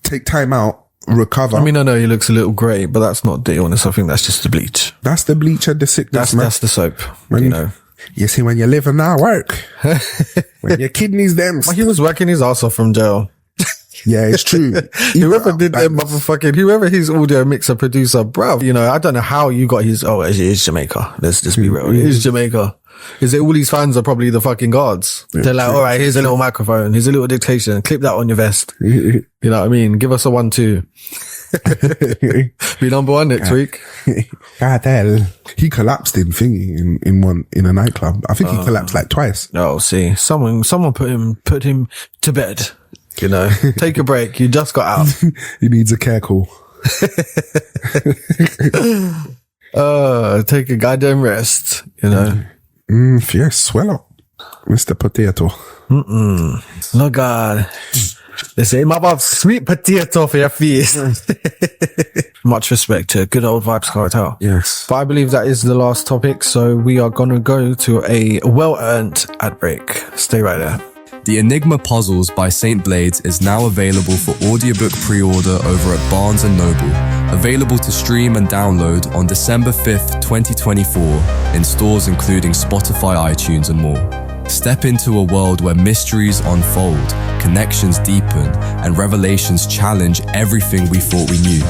take time out, recover. I mean, I know he looks a little grey, but that's not the illness. I think that's just the bleach. That's the bleach and the sickness, That's the soap. You see, when you live and not work, when your kidneys them. He was working his ass off from jail. Yeah, it's true. Whoever did that motherfucking, whoever his audio mixer producer, bruv, I don't know how you got his, it's Jamaica. Let's just be real. It's Jamaica. Is it all these fans are probably the fucking guards? They're like, all right, here's a little microphone. Here's a little dictation. Clip that on your vest. You know what I mean? Give us a 1-2. Be number one next week. God hell. He collapsed in a nightclub. I think he collapsed like twice. Oh, see, someone put him to bed. Take a break. You just got out. He needs a care call. Take a goddamn rest, Yes, swell up, Mr. Potato. Oh God. They say, "Mother, sweet potato for your face." Much respect to good old Vibes Cartel. Yes. But I believe that is the last topic, so we are going to go to a well-earned ad break. Stay right there. The Enigma Puzzles by St. Blades is now available for audiobook pre-order over at Barnes & Noble. Available to stream and download on December 5th, 2024 in stores including Spotify, iTunes and more. Step into a world where mysteries unfold, connections deepen, and revelations challenge everything we thought we knew.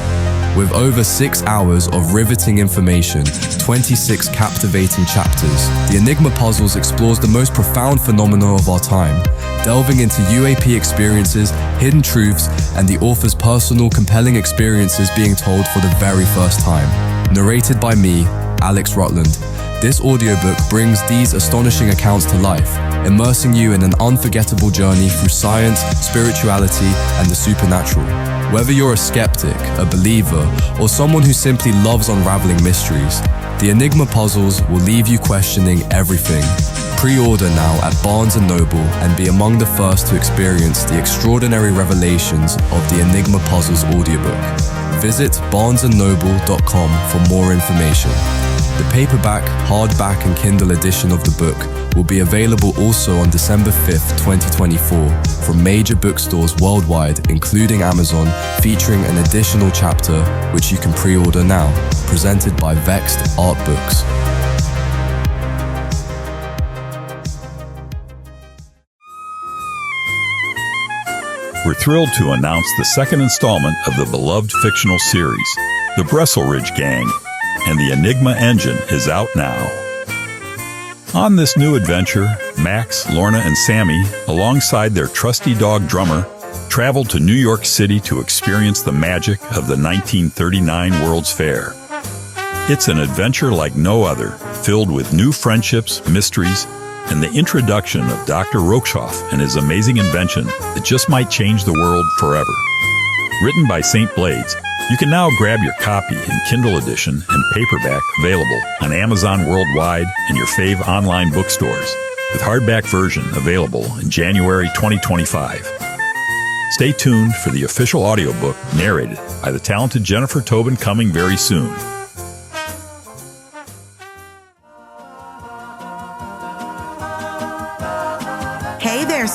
With over 6 hours of riveting information, 26 captivating chapters, The Enigma Puzzles explores the most profound phenomena of our time, delving into UAP experiences, hidden truths, and the author's personal, compelling experiences being told for the very first time. Narrated by me, Alex Rutland. This audiobook brings these astonishing accounts to life, immersing you in an unforgettable journey through science, spirituality, and the supernatural. Whether you're a skeptic, a believer, or someone who simply loves unraveling mysteries, The Enigma Puzzles will leave you questioning everything. Pre-order now at Barnes & Noble and be among the first to experience the extraordinary revelations of The Enigma Puzzles audiobook. Visit barnesandnoble.com for more information. The paperback, hardback, and Kindle edition of the book will be available also on December 5th, 2024 from major bookstores worldwide, including Amazon, featuring an additional chapter which you can pre-order now, presented by Vexxed Art Books. We're thrilled to announce the second installment of the beloved fictional series, The Bresselridge Gang, and the Enigma Engine is out now. On this new adventure, Max, Lorna, and Sammy, alongside their trusty dog Drummer, traveled to New York City to experience the magic of the 1939 World's Fair. It's an adventure like no other, filled with new friendships, mysteries, and the introduction of Dr. Rokshoff and his amazing invention that just might change the world forever. Written by St. Blades, you can now grab your copy in Kindle edition and paperback available on Amazon worldwide and your fave online bookstores, with hardback version available in January 2025. Stay tuned for the official audiobook narrated by the talented Jennifer Tobin coming very soon.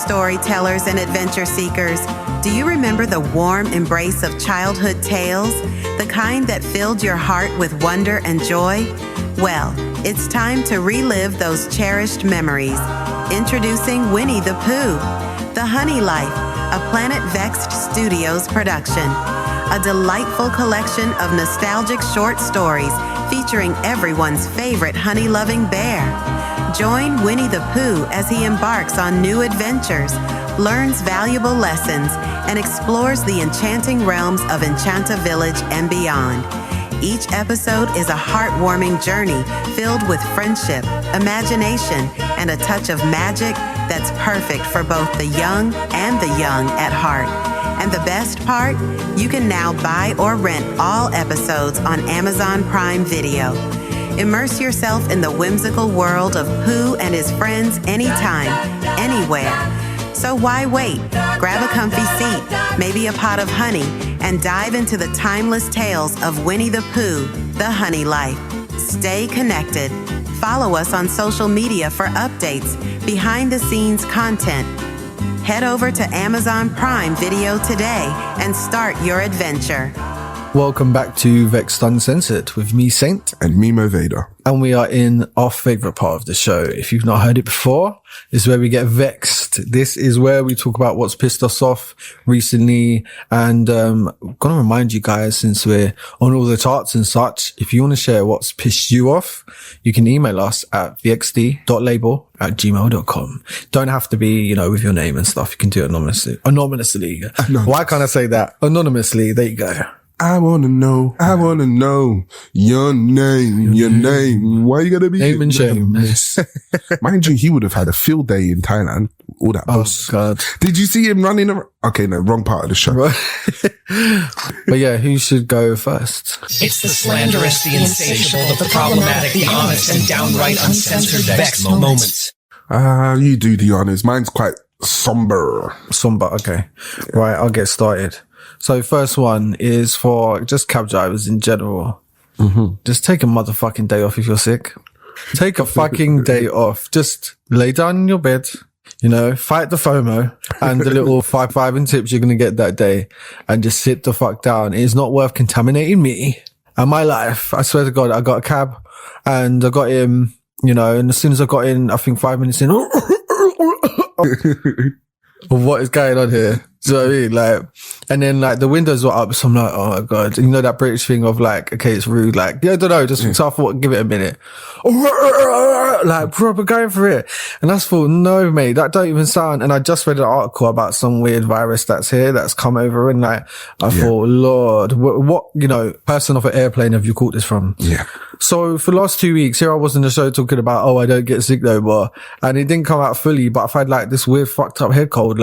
storytellers and adventure seekers, do you remember the warm embrace of childhood tales? The kind that filled your heart with wonder and joy? Well, it's time to relive those cherished memories. Introducing Winnie the Pooh, The Honey Life, a Planet Vexxed Studios production. A delightful collection of nostalgic short stories featuring everyone's favorite honey-loving bear. Join Winnie the Pooh as he embarks on new adventures, learns valuable lessons, and explores the enchanting realms of Enchanta Village and beyond. Each episode is a heartwarming journey filled with friendship, imagination, and a touch of magic that's perfect for both the young and the young at heart. And the best part? You can now buy or rent all episodes on Amazon Prime Video. Immerse yourself in the whimsical world of Pooh and his friends anytime, anywhere. So why wait? Grab a comfy seat, maybe a pot of honey, and dive into the timeless tales of Winnie the Pooh, The Honey Life. Stay connected. Follow us on social media for updates, behind-the-scenes content. Head over to Amazon Prime Video today and start your adventure. Welcome back to Vexxed Uncensored with me, Saint. And me, Vader. And we are in our favorite part of the show. If you've not heard it before, this is where we get vexed. This is where we talk about what's pissed us off recently. And I'm going to remind you guys, since we're on all the charts and such, if you want to share what's pissed you off, you can email us at vxd.label@gmail.com. Don't have to be, with your name and stuff. You can do it anonymously. Why can't I say that? Anonymously. There you go. I want to know your name. Why you gotta be name and shame? Mind you, he would have had a field day in Thailand. All that bus. Oh, God. Did you see him running around? Okay, no, wrong part of the show. But yeah, who should go first? It's the slanderous, the insatiable, the problematic, the honest, and downright uncensored Vexxed moments. You do the honors. Mine's quite somber. Okay. Right, I'll get started. So first one is for just cab drivers in general. Mm-hmm. Just take a motherfucking day off if you're sick. Take a fucking day off. Just lay down in your bed, fight the FOMO and the little 5 and tips you're going to get that day and just sit the fuck down. It's not worth contaminating me and my life. I swear to God, I got a cab and I got in, and as soon as I got in, I think 5 minutes in, what is going on here? Do you know what I mean? And then the windows were up, so I'm like, oh my God. That British thing of okay, it's rude. I don't know, so I thought, give it a minute. Proper going for it. And I thought, no, mate, that don't even sound. And I just read an article about some weird virus that's come over. And I thought, Lord, what, person off an airplane have you caught this from? Yeah. So for the last 2 weeks, here I was in the show talking about, I don't get sick no more. And it didn't come out fully, but I've had this weird fucked up head cold,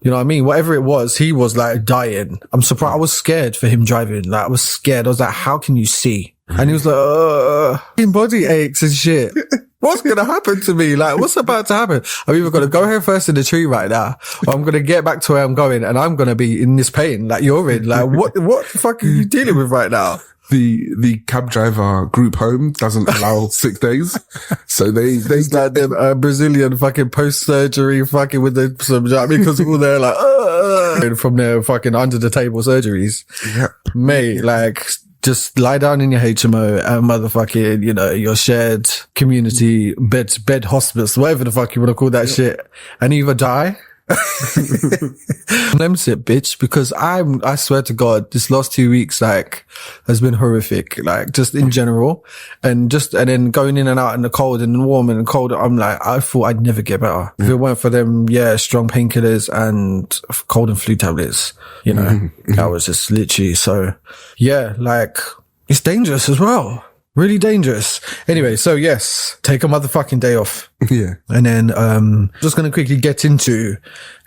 you know what I mean? Whatever it was, he was dying. I'm surprised. I was scared for him driving. I was scared. I was like, how can you see? And he was like, body aches and shit. What's going to happen to me? What's about to happen? I'm either going to go head first in the tree right now, or I'm going to get back to where I'm going and I'm going to be in this pain you're in. What the fuck are you dealing with right now? The cab driver group home doesn't allow sick days. So they like them Brazilian fucking post-surgery fucking with some, because all their from their fucking under the table surgeries. Yep. Mate, just lie down in your HMO and motherfucking, your shared community bed hospice, whatever the fuck you want to call that shit, and either die. Let me sit, bitch, because I swear to God, this last 2 weeks, has been horrific, just in general. And then going in and out in the cold and the warm and the cold, I'm I thought I'd never get better. If it weren't for them, strong painkillers and cold and flu tablets, I was just literally it's dangerous as well. Really dangerous. Anyway, so yes, take a motherfucking day off. Yeah. And then, just going to quickly get into,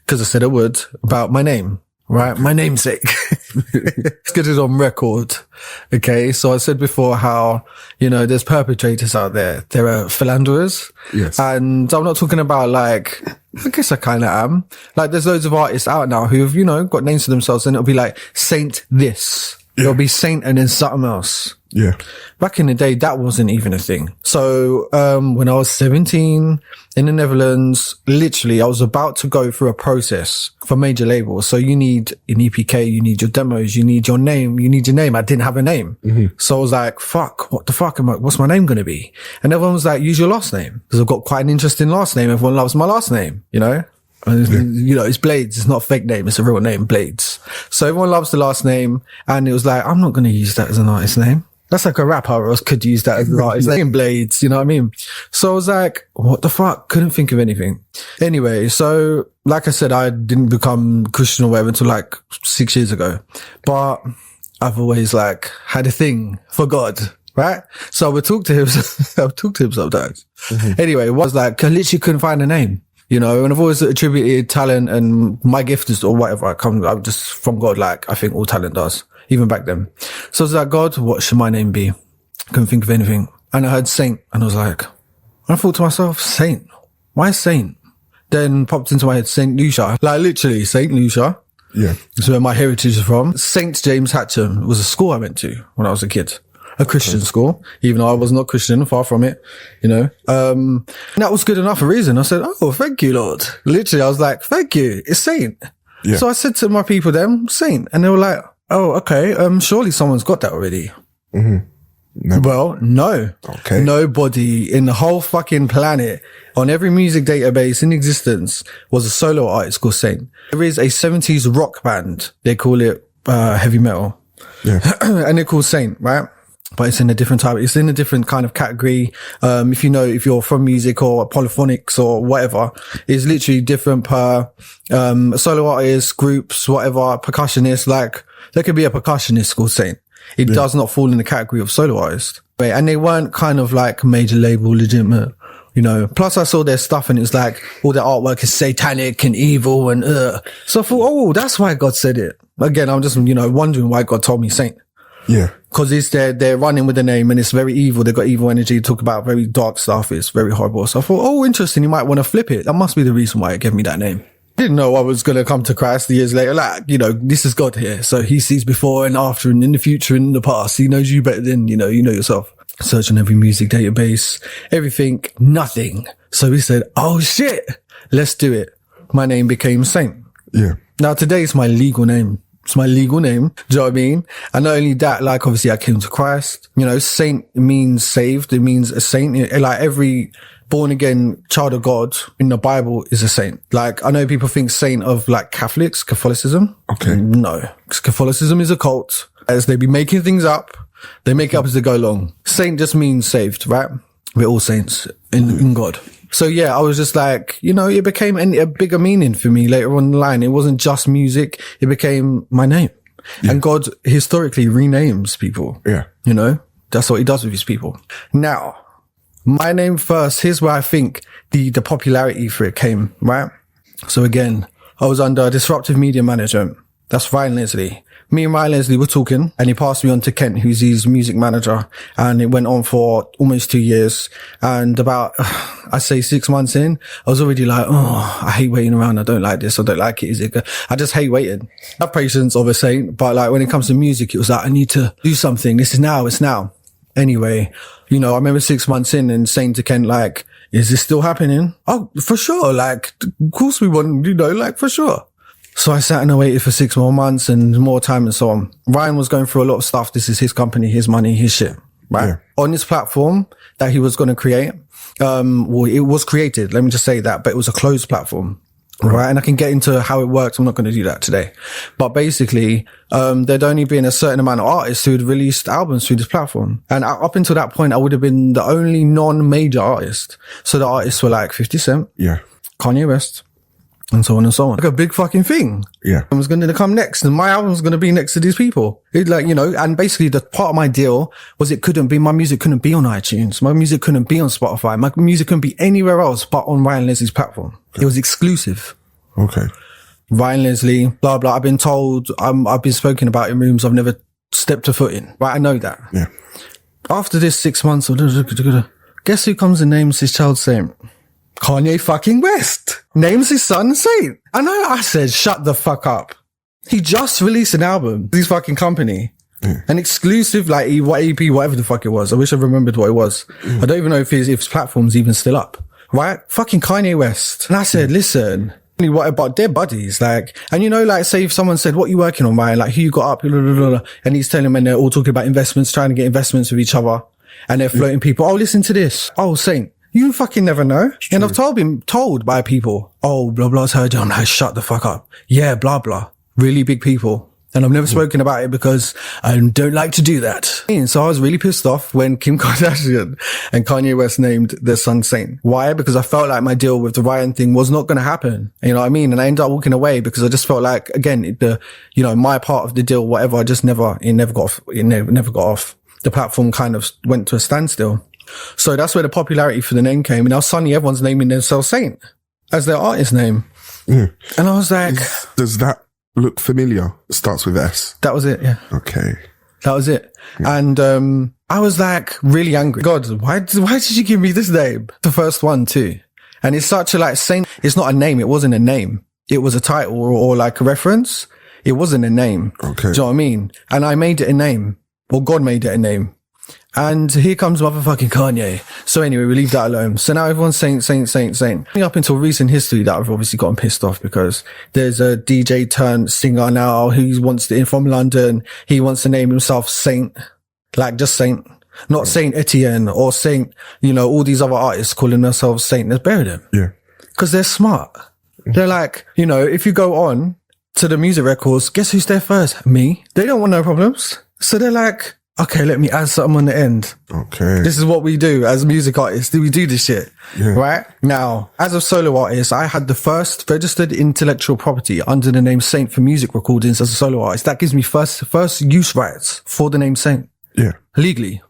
because I said I would, about my name, right? My namesake. Let's get it on record. Okay. So I said before how, there's perpetrators out there. There are philanderers. Yes. And I'm not talking about I guess I kind of am. There's loads of artists out now who've, got names to themselves and it'll be Saint this. It'll be Saint and then something else. Yeah. Back in the day, that wasn't even a thing. So, when I was 17 in the Netherlands, literally, I was about to go through a process for major labels. So you need an EPK, you need your demos, you need your name, I didn't have a name. So I was like, fuck, what the fuck what's my name going to be? And everyone was like, use your last name. Because I've got quite an interesting last name. Everyone loves my last name, you know? You know, it's Blades. It's not a fake name. It's a real name, Blades. So everyone loves the last name. And it was like, I'm not going to use that as an artist name. That's like a rapper or else could use that as an artist name, Blades. You know what I mean? So I was like, what the fuck? Couldn't think of anything. Anyway, so like I said, I didn't become Christian or whatever until like 6 years ago. But I've always like had a thing for God. Right? So I would talk to him. Sometimes. Anyway, it was like, I literally couldn't find a name. You know, and I've always attributed talent and my gift is, or whatever, I'm just from God, like I think all talent does, even back then. So I was like, God, what should my name be? Couldn't think of anything. And I heard Saint and I was like, I thought to myself, Saint? Why Saint? Then popped into my head, Saint Lucia. Like literally, Saint Lucia. Yeah. That's where my heritage is from. Saint James Hatcham was a school I went to when I was a kid. A Christian school, even though I was not Christian, far from it, you know. And that was good enough a reason. I said, oh, thank you, Lord. Literally, I was like, thank you. It's Saint. Yeah. So I said to my people then, Saint. And they were like, oh, okay. Surely someone's got that already. No. Well, no. Okay. Nobody in the whole fucking planet on every music database in existence was a solo artist called Saint. There is a 70s rock band. They call it, heavy metal. Yeah. And they're called Saint, right? But it's in a different type. It's in a different kind of category. If you're from music or polyphonics or whatever, it's literally different per, solo artists, groups, whatever, percussionists. Like, there could be a percussionist called Saint. It does not fall in the category of solo artist. And they weren't kind of like major label legitimate, you know. Plus I saw their stuff and it's like all their artwork is satanic and evil and, So I thought, oh, that's why God said it. Again, I'm just, you know, wondering why God told me Saint. Yeah. Cause they're running with the name and it's very evil. They've got evil energy, talk about very dark stuff. It's very horrible. So I thought, oh, interesting. You might want to flip it. That must be the reason why it gave me that name. Didn't know I was going to come to Christ years later. Like, you know, this is God here. So he sees before and after and in the future and in the past. He knows you better than, you know yourself. Searching every music database, everything, nothing. So he said, oh shit, let's do it. My name became Saint. Yeah. Now today it's my legal name. It's my legal name. Do you know what I mean? And not only that, like obviously I came to Christ. You know, saint means saved. It means a saint. Like every born again child of God in the Bible is a saint. Like I know people think saint of like Catholicism. Okay. No. Catholicism is a cult. As they be making things up. They make it up as they go along. Saint just means saved, right? We're all saints in God. So yeah, I was just like, you know, it became a bigger meaning for me later on in the line. It wasn't just music. It became my name. Yeah. And God historically renames people. Yeah. You know, that's what he does with his people. Now, my name first, here's where I think the popularity for it came, right? So again, I was under disruptive media management. That's Ryan Leslie. Me and Ryan Leslie were talking and he passed me on to Kent, who's his music manager. And it went on for almost 2 years. And about, I'd say 6 months in, I was already like, oh, I hate waiting around. I don't like this. I don't like it. Is it good? I just hate waiting. I have patience of a saint, but like when it comes to music, it was like, I need to do something. This is now. It's now. Anyway, you know, I remember 6 months in and saying to Kent, like, is this still happening? Oh, for sure. Like, of course we want, you know, like for sure. So I sat and I waited for 6 more months and more time and so on. Ryan was going through a lot of stuff. This is his company, his money, his shit, right? Yeah. On this platform that he was going to create, well, it was created. Let me just say that, but it was a closed platform, right? And I can get into how it works. I'm not going to do that today. But basically, there'd only been a certain amount of artists who had released albums through this platform. And up until that point, I would have been the only non-major artist. So the artists were like 50 Cent, yeah, Kanye West, and so on and so on. Like a big fucking thing. Yeah. I was going to come next and my album was going to be next to these people. It like, you know, and basically the part of my deal was my music couldn't be on iTunes. My music couldn't be on Spotify. My music couldn't be anywhere else but on Ryan Leslie's platform. Okay. It was exclusive. Okay. Ryan Leslie, blah, blah. I've been told, I've been spoken about in rooms I've never stepped a foot in. Right. I know that. Yeah. After this 6 months, guess who comes and names his child Saint? Kanye fucking West names his son Saint. I know. I said, shut the fuck up. He just released an album, his fucking company, An exclusive, like, what EP, whatever the fuck it was. I wish I remembered what it was. I don't even know if his platform's even still up. Right? Fucking Kanye West. And I said, listen, what about their buddies? Like, and you know, like, say if someone said, what are you working on, man? Like, who you got up? Blah, blah, blah, blah. And he's telling them, and they're all talking about investments, trying to get investments with each other. And they're floating people. Oh, listen to this. Oh, Saint. You fucking never know. And I've told by people, oh, blah, blah's heard you. I'm like, shut the fuck up. Yeah, blah, blah. Really big people. And I've never spoken about it because I don't like to do that. And so I was really pissed off when Kim Kardashian and Kanye West named their son Saint. Why? Because I felt like my deal with the Ryan thing was not going to happen. You know what I mean? And I ended up walking away because I just felt like, again, my part of the deal, whatever, it never got off. The platform kind of went to a standstill. So that's where the popularity for the name came. And now suddenly everyone's naming themselves Saint as their artist name. And I was like, does that look familiar? It starts with S. That was it. Yeah. Okay. That was it. Yeah. And, I was like really angry. God, why did you give me this name? The first one too. And it's such a like Saint. It's not a name. It wasn't a name. It was a title or like a reference. It wasn't a name. Okay. Do you know what I mean? And I made it a name. Well, God made it a name. And here comes motherfucking Kanye. So anyway, we leave that alone. So now everyone's Saint. Up until recent history that I've obviously gotten pissed off because there's a DJ turned singer now who wants to, from London. He wants to name himself Saint. Like just Saint. Not Saint Etienne or Saint, all these other artists calling themselves Saint. Let's bury them. Yeah. Cause they're smart. They're like, if you go on to the music records, guess who's there first? Me. They don't want no problems. So they're like, okay, let me add something on the end. Okay. This is what we do as music artists. We do this shit. Yeah. Right? Now, as a solo artist, I had the first registered intellectual property under the name Saint for music recordings as a solo artist. That gives me first use rights for the name Saint. Yeah. Legally.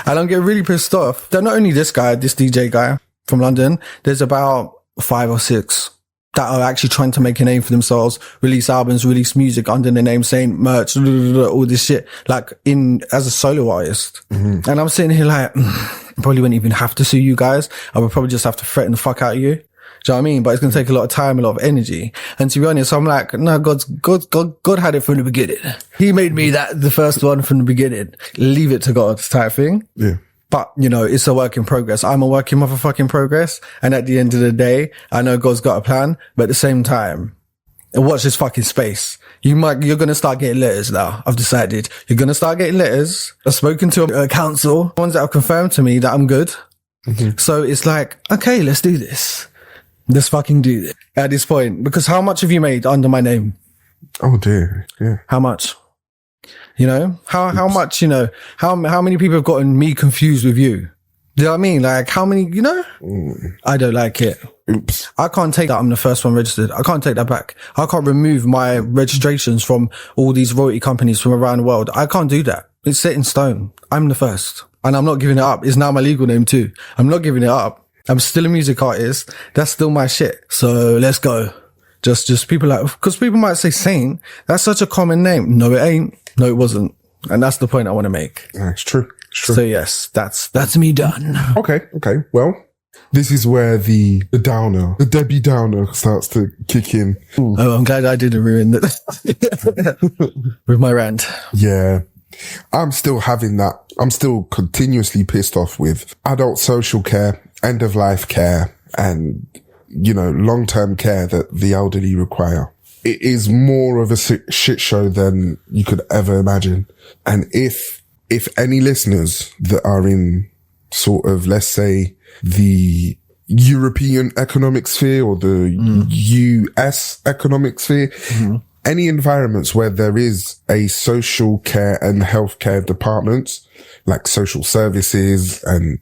And I'm getting really pissed off. They're not only this DJ guy from London, there's about 5 or 6 that are actually trying to make a name for themselves, release albums, release music under the name Saint, merch, all this shit, like as a solo artist. Mm-hmm. And I'm sitting here like, I probably wouldn't even have to sue you guys. I would probably just have to threaten the fuck out of you. Do you know what I mean? But it's going to take a lot of time, a lot of energy. And to be honest, I'm like, no, God had it from the beginning. He made me the first one from the beginning. Leave it to God type thing. Yeah. But, it's a work in progress. I'm a work in motherfucking progress. And at the end of the day, I know God's got a plan. But at the same time, watch this fucking space. You're going to start getting letters now. I've decided. You're going to start getting letters. I've spoken to a council, ones that have confirmed to me that I'm good. Mm-hmm. So it's like, okay, let's do this. Let's fucking do this at this point. Because how much have you made under my name? Oh dear. Yeah. How much? How much, how many people have gotten me confused with you? Do you know what I mean? Like how many, I don't like it. Oops. I can't take that I'm the first one registered. I can't take that back. I can't remove my registrations from all these royalty companies from around the world. I can't do that. It's set in stone. I'm the first and I'm not giving it up. It's now my legal name too. I'm not giving it up. I'm still a music artist. That's still my shit. So let's go. Just people because people might say Saint. That's such a common name. No, it ain't. No, it wasn't. And that's the point I want to make. It's true. So yes, that's me done. Okay. Well, this is where the Debbie Downer starts to kick in. Ooh. Oh, I'm glad I didn't ruin that with my rant. Yeah. I'm still having that. I'm still continuously pissed off with adult social care, end of life care, and, long-term care that the elderly require. It is more of a shit show than you could ever imagine. And if any listeners that are in sort of, let's say, the European economic sphere or the US economic sphere, any environments where there is a social care and healthcare departments, like social services and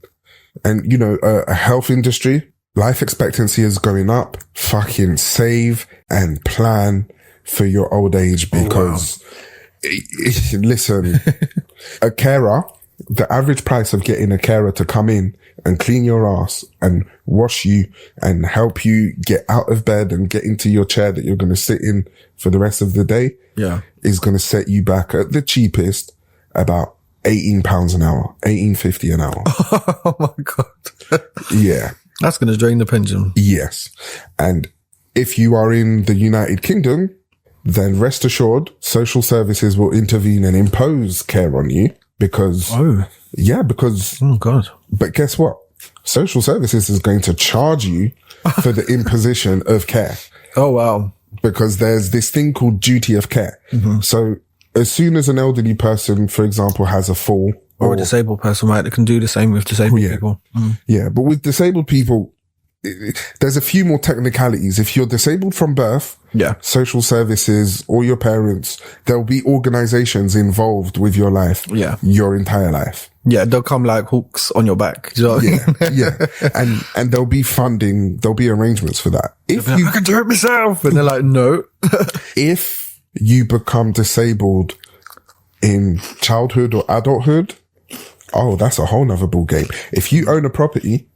a health industry, life expectancy is going up. Fucking save and plan for your old age because, listen, a carer, the average price of getting a carer to come in and clean your ass and wash you and help you get out of bed and get into your chair that you're going to sit in for the rest of the day is going to set you back at the cheapest about £18 an hour, £18.50 an hour. Oh my God. Yeah. That's going to drain the pension. Yes. And if you are in the United Kingdom, then rest assured, social services will intervene and impose care on you because, oh God. But guess what? Social services is going to charge you for the imposition of care. Oh, wow. Because there's this thing called duty of care. Mm-hmm. So as soon as an elderly person, for example, has a fall or a disabled person, right? They can do the same with disabled people. Mm. Yeah. But with disabled people, there's a few more technicalities. If you're disabled from birth, social services or your parents, there'll be organizations involved with your life, your entire life. Yeah, they'll come like hooks on your back. You know what I mean? And there'll be funding, there'll be arrangements for that. If I can do it myself. And they're like, no. If you become disabled in childhood or adulthood, oh, that's a whole nother ball game. If you own a property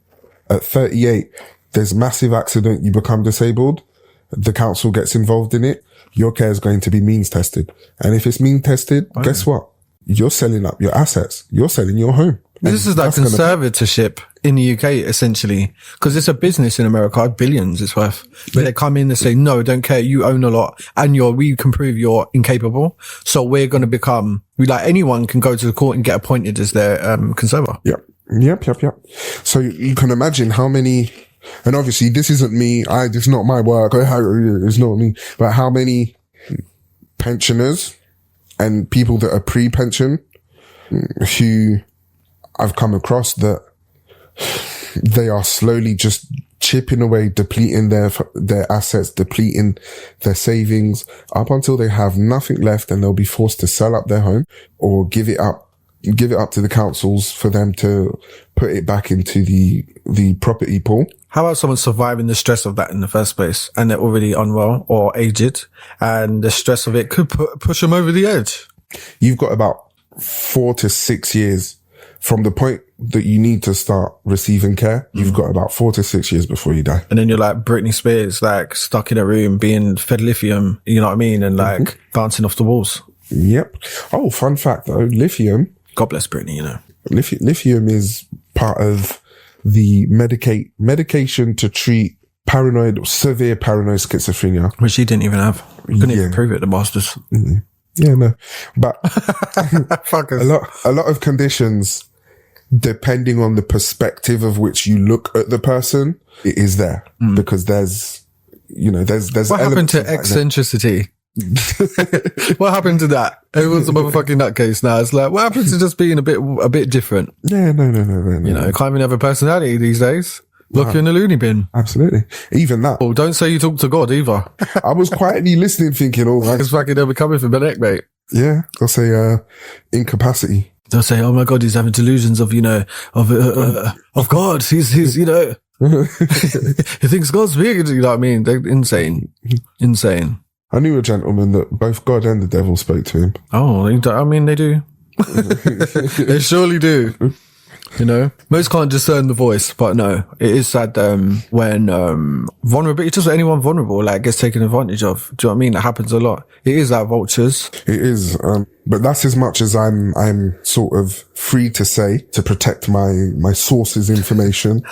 at 38, there's massive accident, you become disabled, the council gets involved in it, your care is going to be means tested. And if it's means tested, guess what? You're selling up your assets. You're selling your home. This is like conservatorship in the UK, essentially, because it's a business in America, billions it's worth. But they come in and say, no, don't care. You own a lot and we can prove you're incapable. So we're going to become, like anyone can go to the court and get appointed as their conservator. Yep. So you can imagine how many, and obviously this isn't me. It's not my work. It's not me, but how many pensioners and people that are pre-pension who I've come across that they are slowly just chipping away, depleting their assets, depleting their savings up until they have nothing left and they'll be forced to sell up their home or give it up to the councils for them to put it back into the property pool. How about someone surviving the stress of that in the first place and they're already unwell or aged and the stress of it could push them over the edge? You've got about 4 to 6 years from the point that you need to start receiving care. You've got about 4 to 6 years before you die. And then you're like Britney Spears, like stuck in a room being fed lithium, you know what I mean? And like bouncing off the walls. Yep. Oh, fun fact though, lithium. God bless Britney, you know. Lithium is part of the medication to treat severe paranoid schizophrenia. Which she didn't even have. Couldn't even prove it, the bastards. Mm-hmm. Yeah, no. But a lot of conditions, depending on the perspective of which you look at the person, it is there. Because there's what happened to eccentricity? What happened to that? Everyone's a motherfucking nutcase now. It's like, what happened to just being a bit different? Yeah, no. You know, can't even have a personality these days. Look in the loony bin. Absolutely. Even that. Oh, don't say you talk to God either. I was quietly listening thinking, oh, it's fucking never coming from my neck, mate. Yeah. They'll say, incapacity. They'll say, oh my God, he's having delusions of, of God. He's, he thinks God's big. You know what I mean? They're insane. I knew a gentleman that both God and the devil spoke to him. Oh, I mean, they do. They surely do. You know, most can't discern the voice, but no, it is sad when vulnerability, just anyone vulnerable, like gets taken advantage of. Do you know what I mean? That happens a lot. It is like vultures. It is, but that's as much as I'm sort of free to say to protect my sources' information.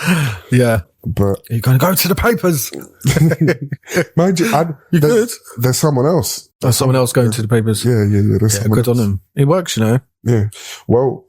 Yeah. But you're going to go to the papers. Mind you, there's someone else. There's someone else going to the papers. Yeah. There's someone good else. on him. It works, you know. Yeah. Well,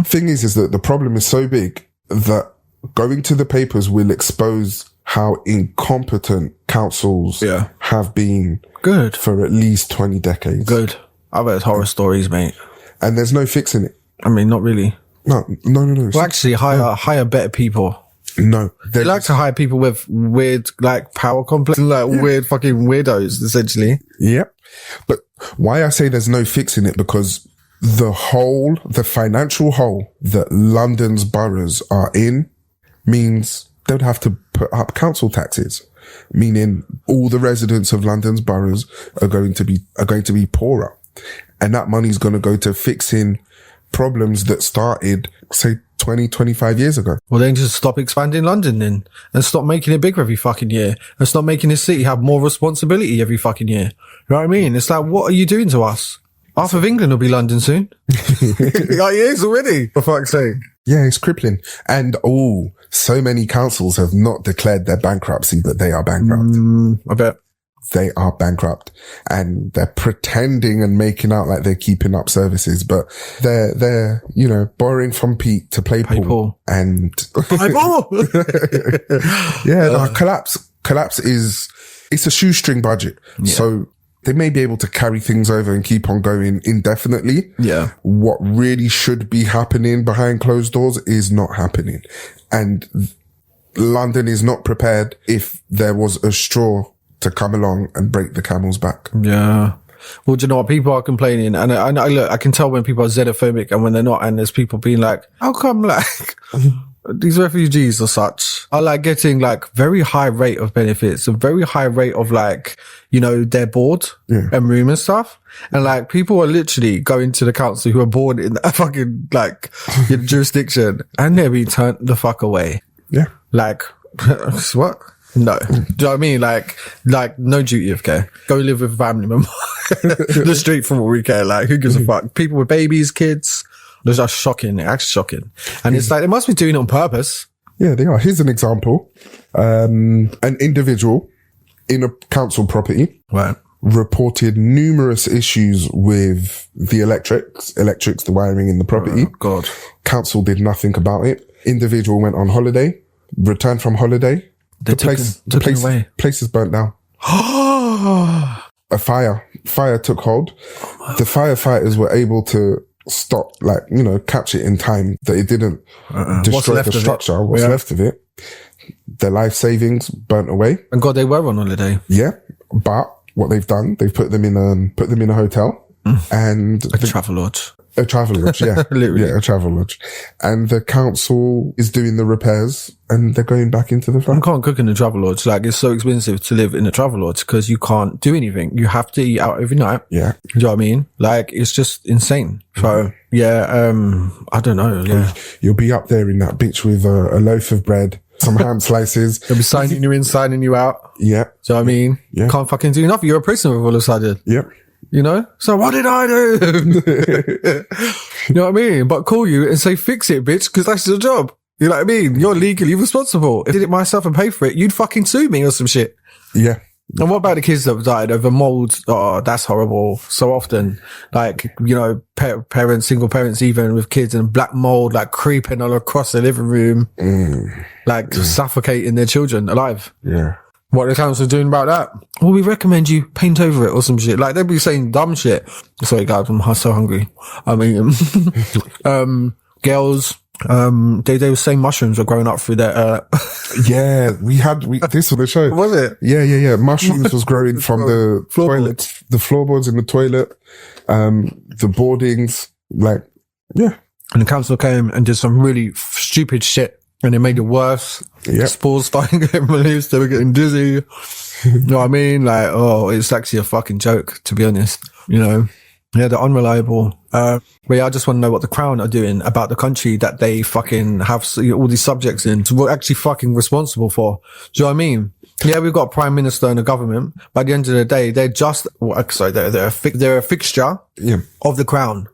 thing is that the problem is so big that going to the papers will expose how incompetent councils have been for at least 20 decades. Good. I've heard horror stories, mate. And there's no fixing it. I mean, not really. No. Well, actually, hire better people. No. They like to hire people with weird, like, power complex, like weird fucking weirdos, essentially. Yep. But why I say there's no fixing it, because the financial hole that London's boroughs are in means they'd have to put up council taxes, meaning all the residents of London's boroughs are going to be poorer. And that money's going to go to fixing problems that started, say, 20, 25 years ago. Well, then just stop expanding London then and stop making it bigger every fucking year and stop making this city have more responsibility every fucking year. You know what I mean? It's like, what are you doing to us? Half of England will be London soon. Like, it is already, for fuck's sake. Yeah, it's crippling. And so many councils have not declared their bankruptcy, but they are bankrupt. I bet. they are bankrupt, and they're pretending and making out like they're keeping up services, but they're, you know, borrowing from Pete to play Paul. And collapse is, it's a shoestring budget. Yeah. So they may be able to carry things over and keep on going indefinitely. Yeah. What really should be happening behind closed doors is not happening. And London is not prepared if there was a straw to come along and break the camel's back. Yeah. Well, do you know what? People are complaining, and I look, I can tell when people are xenophobic and when they're not, and there's people being like, how come like these refugees or such are like getting like very high rate of benefits, a very high rate of like, you know, their board and room and stuff. And like people are literally going to the council who are born in a fucking like jurisdiction, and they're being turned the fuck away. Yeah. Like, what? No. Do you know what I mean? Like no duty of care. Go live with a family member. The street for all we care. Like, who gives a fuck? People with babies, kids. Those are shocking. They're actually shocking. And it's like, they must be doing it on purpose. Yeah, they are. Here's an example. An individual in a council property reported numerous issues with the electrics, the wiring in the property. Oh, God. Council did nothing about it. Individual went on holiday, returned from holiday. The place is burnt down. A fire took hold. The firefighters were able to stop, like, you know, catch it in time that it didn't destroy the structure. What's left of it. Their life savings burnt away. And God, they were on holiday. Yeah. But what they've done, they've put them in a hotel and a travel lodge. A travel lodge, yeah. Literally. Yeah, a travel lodge. And the council is doing the repairs and they're going back into the flat. You can't cook in a travel lodge. Like, it's so expensive to live in a travel lodge because you can't do anything. You have to eat out every night. Yeah. Do you know what I mean? Like, it's just insane. So, yeah, I don't know. Yeah. You'll be up there in that bitch with a loaf of bread, some ham slices. They'll be signing you in, signing you out. Yeah. Do you know what I mean? Yeah. Can't fucking do nothing. You're a prisoner all of a sudden. Yep. You know? So what did I do? You know what I mean? But call you and say, fix it, bitch, because that's your job. You know what I mean? You're legally responsible. If I did it myself and pay for it, you'd fucking sue me or some shit. Yeah. And what about the kids that have died over mold? Oh, that's horrible. So often, like, you know, parents, single parents, even with kids, and black mold, like creeping all across the living room, like suffocating their children alive. Yeah. What are the council doing about that? Well, we recommend you paint over it or some shit. Like, they'd be saying dumb shit. Sorry, guys, I'm so hungry. I mean, girls, they were saying mushrooms were growing up through their, Yeah, this was the show. Was it? Yeah. Mushrooms was growing from the toilet, the floorboards in the toilet, the boardings, like, yeah. And the council came and did some really stupid shit. And it made it worse. Yep. Spores starting getting released. They were getting dizzy. You know what I mean? Like, oh, it's actually a fucking joke, to be honest. You know? Yeah, they're unreliable. But yeah, I just want to know what the Crown are doing about the country that they fucking have all these subjects in. So we're actually fucking responsible for. Do you know what I mean? Yeah, we've got a prime minister and a government. By the end of the day, they're just, they're a fixture of the Crown.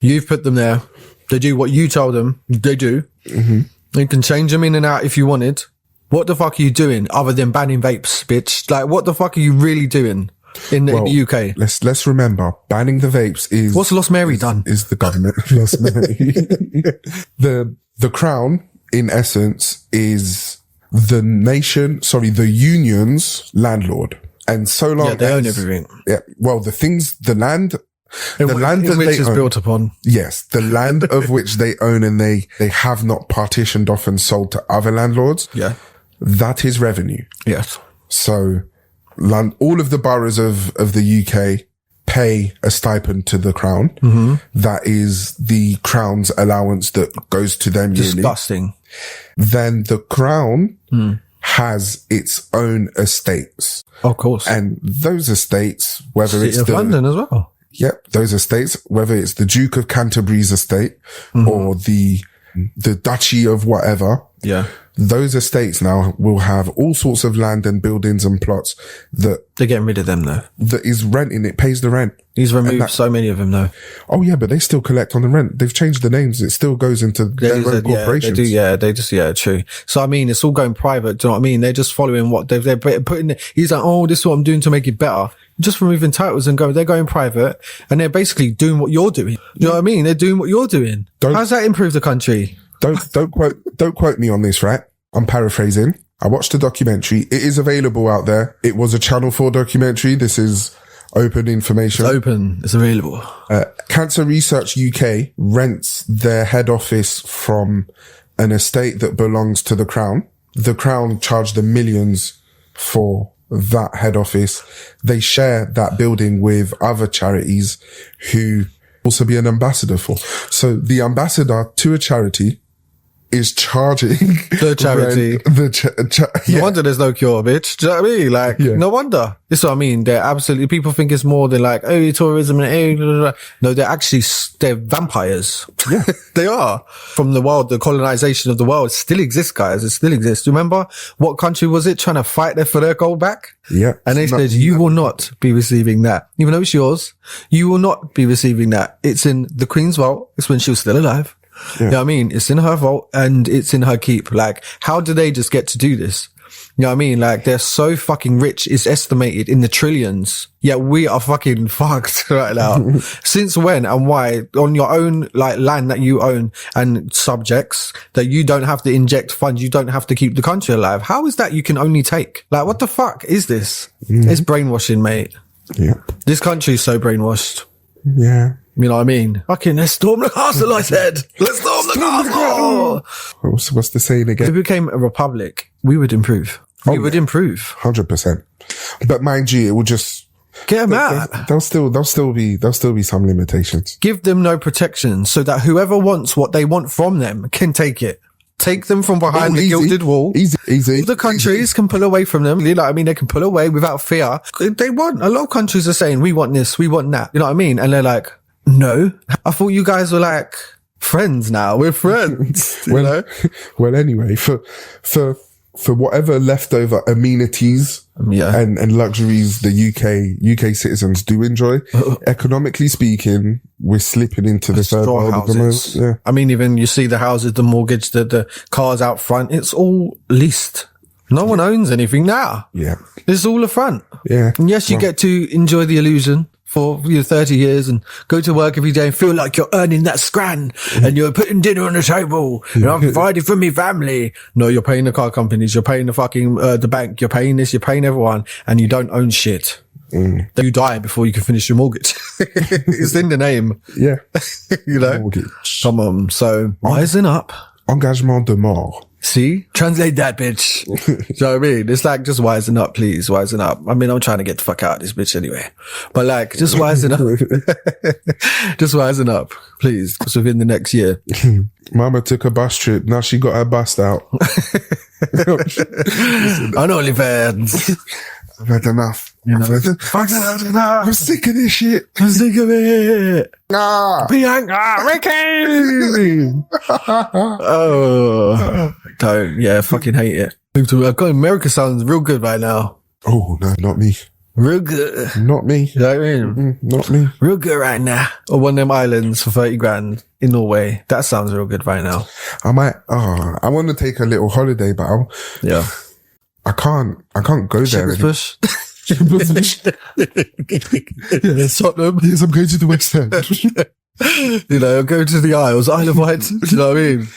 You've put them there. They do what you tell them they do. Mm-hmm. You can change them in and out if you wanted. What the fuck are you doing other than banning vapes, bitch? Like, what the fuck are you really doing in the UK? Let's remember, banning the vapes is... What's Lost Mary done? Is the government. Lost Mary. The Crown, in essence, is the union's landlord. And so long they own everything. Yeah, well, the land... The land that which they is own, built upon. Yes, the land of which they own and they have not partitioned off and sold to other landlords. Yeah. That is revenue. Yes. So all of the boroughs of the UK pay a stipend to the Crown. Mm-hmm. That is the Crown's allowance that goes to them yearly. Disgusting. Then the Crown has its own estates. Of course. And those estates, whether City it's of London as well. Yep, those estates, whether it's the Duke of Canterbury's estate or the Duchy of whatever, Yeah. Those estates now will have all sorts of land and buildings and plots that they're getting rid of them though. That is renting. It pays the rent. He's removed so many of them though. Oh yeah, but they still collect on the rent. They've changed the names. It still goes into their own corporations. They do. True. So I mean, it's all going private. Do you know what I mean? They're just following what they're putting. He's like, oh, this is what I'm doing to make it better. Just removing titles and they're going private and they're basically doing what you're doing. You know what I mean? They're doing what you're doing. How's that improve the country? Don't quote me on this, right? I'm paraphrasing. I watched a documentary. It is available out there. It was a Channel 4 documentary. This is open information. It's open. It's available. Cancer Research UK rents their head office from an estate that belongs to the Crown. The Crown charged them millions for that head office. They share that building with other charities who also be an ambassador for. So the ambassador to a charity is charging the charity. No wonder there's no cure, bitch. Do you know what I mean? Like, no wonder. This is what I mean. They're absolutely, people think it's more than like, oh, tourism and blah, blah, blah. No, they're vampires. Yeah. They are. From the world, the colonization of the world still exists, guys. It still exists. Do you remember what country was it trying to fight for their gold back? Yeah. And they said, you will not be receiving that. Even though it's yours, you will not be receiving that. It's in the Queen's vault. It's when she was still alive. Yeah. You know what I mean? It's in her vault and it's in her keep. Like, how do they just get to do this? You know what I mean? Like, they're so fucking rich. It's estimated in the trillions. Yet we are fucking fucked right now. Since when and why? On your own, like, land that you own and subjects that you don't have to inject funds. You don't have to keep the country alive. How is that you can only take? Like, what the fuck is this? It's brainwashing, mate. Yeah. This country is so brainwashed. Yeah. You know what I mean? Fucking, let's storm the castle, I said. Let's storm the castle. What's the saying again? If we became a republic, we would improve. We would improve. 100%. But mind you, it will just get them out. There'll still be some limitations. Give them no protection so that whoever wants what they want from them can take it. Take them from behind the gilded wall. Easy. The countries can pull away from them. You know what I mean? They can pull away without fear. They want. A lot of countries are saying, we want this, we want that. You know what I mean? And they're like, no. I thought you guys were like friends now. We're friends. Well, anyway, for whatever leftover amenities and luxuries the UK citizens do enjoy, economically speaking, we're slipping into the third world at the moment. Yeah. I mean, even you see the houses, the mortgage, the cars out front, it's all leased. No one owns anything now. Yeah. It's all a front. Yeah. And yes, you get to enjoy the illusion for 30 years and go to work every day and feel like you're earning that scran and you're putting dinner on the table and I'm providing for me family. No, you're paying the car companies, you're paying the fucking, the bank, you're paying this, you're paying everyone and you don't own shit. You die before you can finish your mortgage. It's in the name. Yeah. You know? Mortgage. Come on. So, wising up. Engagement de mort. See? Translate that, bitch. You know what I mean? It's like, just wisen up, please. Wisen up. I mean, I'm trying to get the fuck out of this bitch anyway. But like, just wisen up. Just wisen up, please. Because within the next year. Mama took a bus trip. Now she got her bust out. On OnlyFans. I've had enough. You know, enough. I'm sick of this shit. I'm sick of it. Bianca, Ricky. Oh, don't. Yeah, fucking hate it. God, America sounds real good right now. Oh, no, not me. Real good. Not me. You know what I mean? Not me. Real good right now. Or one of them islands for 30 grand in Norway. That sounds real good right now. I want to take a little holiday, but I can't go there. Bush. Yeah, Tottenham. Yes, I'm going to the West End. You know, go to the Isles, Isle of Wight. Do you know what I mean?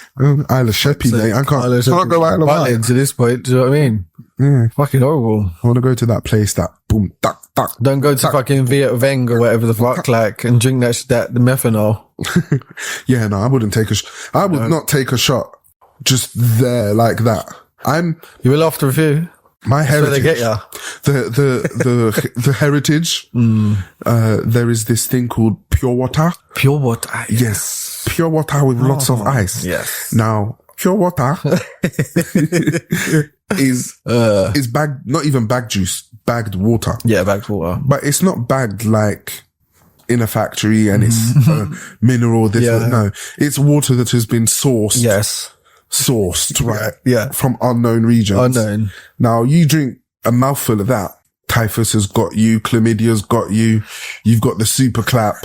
Isle of Sheppey, mate. I can't go Isle of Wight. To this point, do you know what I mean? Yeah. Fucking horrible. I want to go to that place that boom, duck. Don't go to fucking Veng or whatever the fuck, like, and drink the methanol. Yeah, no, I wouldn't take I would not take a shot just there like that. You will after a few. My heritage. So they get ya. The heritage. There is this thing called pure water. Pure water. Yes. Pure water with lots of ice. Yes. Now, pure water is bagged, not even bagged juice, bagged water. Yeah, bagged water. But it's not bagged like in a factory and it's mineral. No, it's water that has been sourced. Yes. sourced, right? Yeah. From unknown regions. Unknown. Now you drink a mouthful of that. Typhus has got you. Chlamydia's got you. You've got the super clap.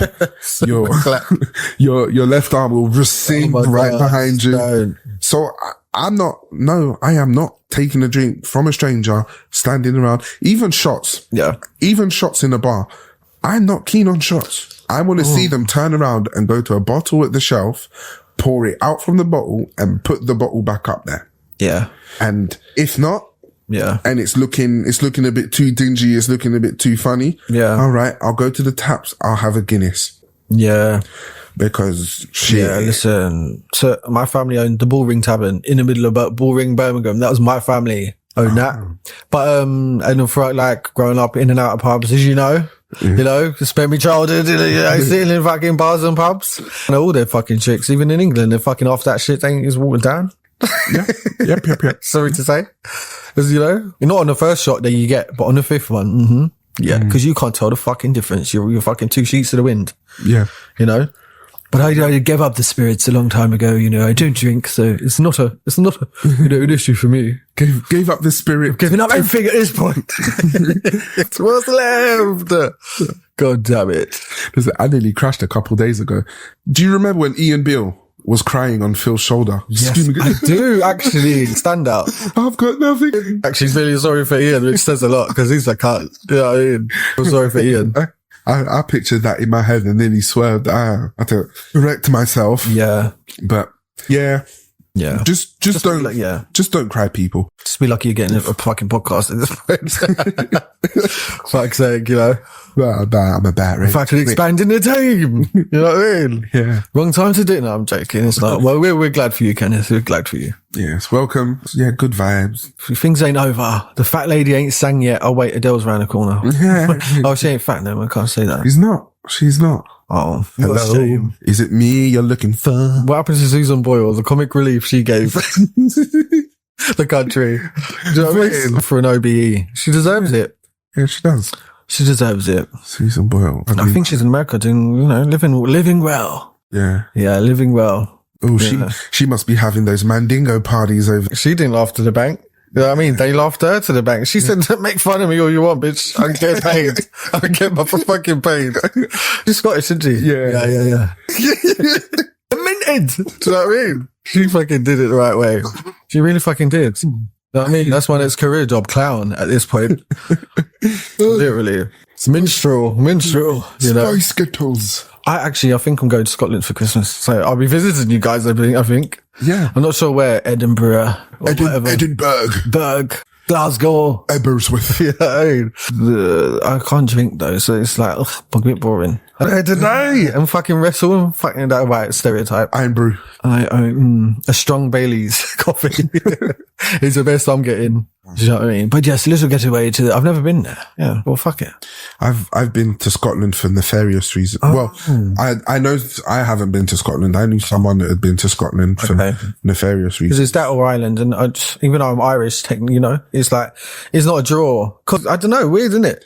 Your left arm will recede right behind you. No. So I am not taking a drink from a stranger, standing around, even shots. Yeah. Even shots in a bar. I'm not keen on shots. I want to see them turn around and go to a bottle at the shelf, pour it out from the bottle and put the bottle back up there. Yeah. And if not, and it's looking a bit too dingy, it's looking a bit too funny. Yeah. All right, I'll go to the taps, I'll have a Guinness. Yeah. Because shit. Yeah, listen. So my family owned the Bullring Tavern in the middle of Bullring, Birmingham. That was my family owned that. But and for like growing up in and out of pubs, as you know, spent my childhood, sitting in fucking bars and pubs. And all their fucking chicks, even in England, they're fucking off that shit thing is watered down. Yep. Sorry to say. Because, you're not on the first shot that you get, but on the fifth one, yeah, because you can't tell the fucking difference. You're fucking two sheets to the wind. Yeah. But I gave up the spirits a long time ago, I don't drink, so it's not a an issue for me. Gave up the spirit. Giving up everything at this point. It's what's left. God damn it. Listen, I nearly crashed a couple of days ago. Do you remember when Ian Beale was crying on Phil's shoulder? Yes, I do, actually. Stand out. I've got nothing. Actually, feeling sorry for Ian, which says a lot, because he's a cunt. You know what I mean? I'm sorry for Ian. I pictured that in my head and nearly swerved. I had to correct myself. Yeah. But, yeah. Yeah. Just don't cry, people. Just be lucky you're getting a fucking podcast at this point. Fuck's sake, Well, I'm about ready. In fact, expanding the team. You know what I mean? Yeah. Wrong time to do it. No, I'm joking. It's not. Well, we're glad for you, Kenneth. We're glad for you. Yes. Welcome. Yeah. Good vibes. Things ain't over. The fat lady ain't sang yet. Oh, wait. Adele's around the corner. Yeah. Oh, she ain't fat no. I can't say that. She's not. Oh, hello. Is it me you're looking for? What happened to Susan Boyle? The comic relief she gave the country. Do you know what I mean? For an OBE. She deserves it. Yeah, she does. She deserves it. Susan Boyle. I think she's in America doing, living well. Yeah. Yeah, living well. Oh, she must be having those Mandingo parties over. She didn't laugh to the bank. You know what I mean? They laughed her to the bank. She said, make fun of me all you want, bitch. I get paid. I get my fucking paid. She's Scottish, isn't she? Yeah. Minted. Do you know what I mean? She fucking did it the right way. She really fucking did. You know what I mean? That's one of its career job, clown, at this point. Literally. It's minstrel. Spice Skittles. I think I'm going to Scotland for Christmas. So I'll be visiting you guys, I think. Yeah. I'm not sure where. Edinburgh. Or whatever. Edinburgh. Glasgow. Aberystwyth. I can't drink though, so it's like, a bit boring. I don't know. I'm fucking wrestle and fucking that white stereotype. Iron brew. A strong Bailey's coffee is the best I'm getting. Do you know what I mean? But yes, little getaway I've never been there. Yeah. Well, fuck it. I've been to Scotland for nefarious reasons. Oh. Well, I know I haven't been to Scotland. I knew someone that had been to Scotland for nefarious reasons. Because it's that or Ireland, and even though I'm Irish, it's like, it's not a draw. Cause I don't know, weird, isn't it?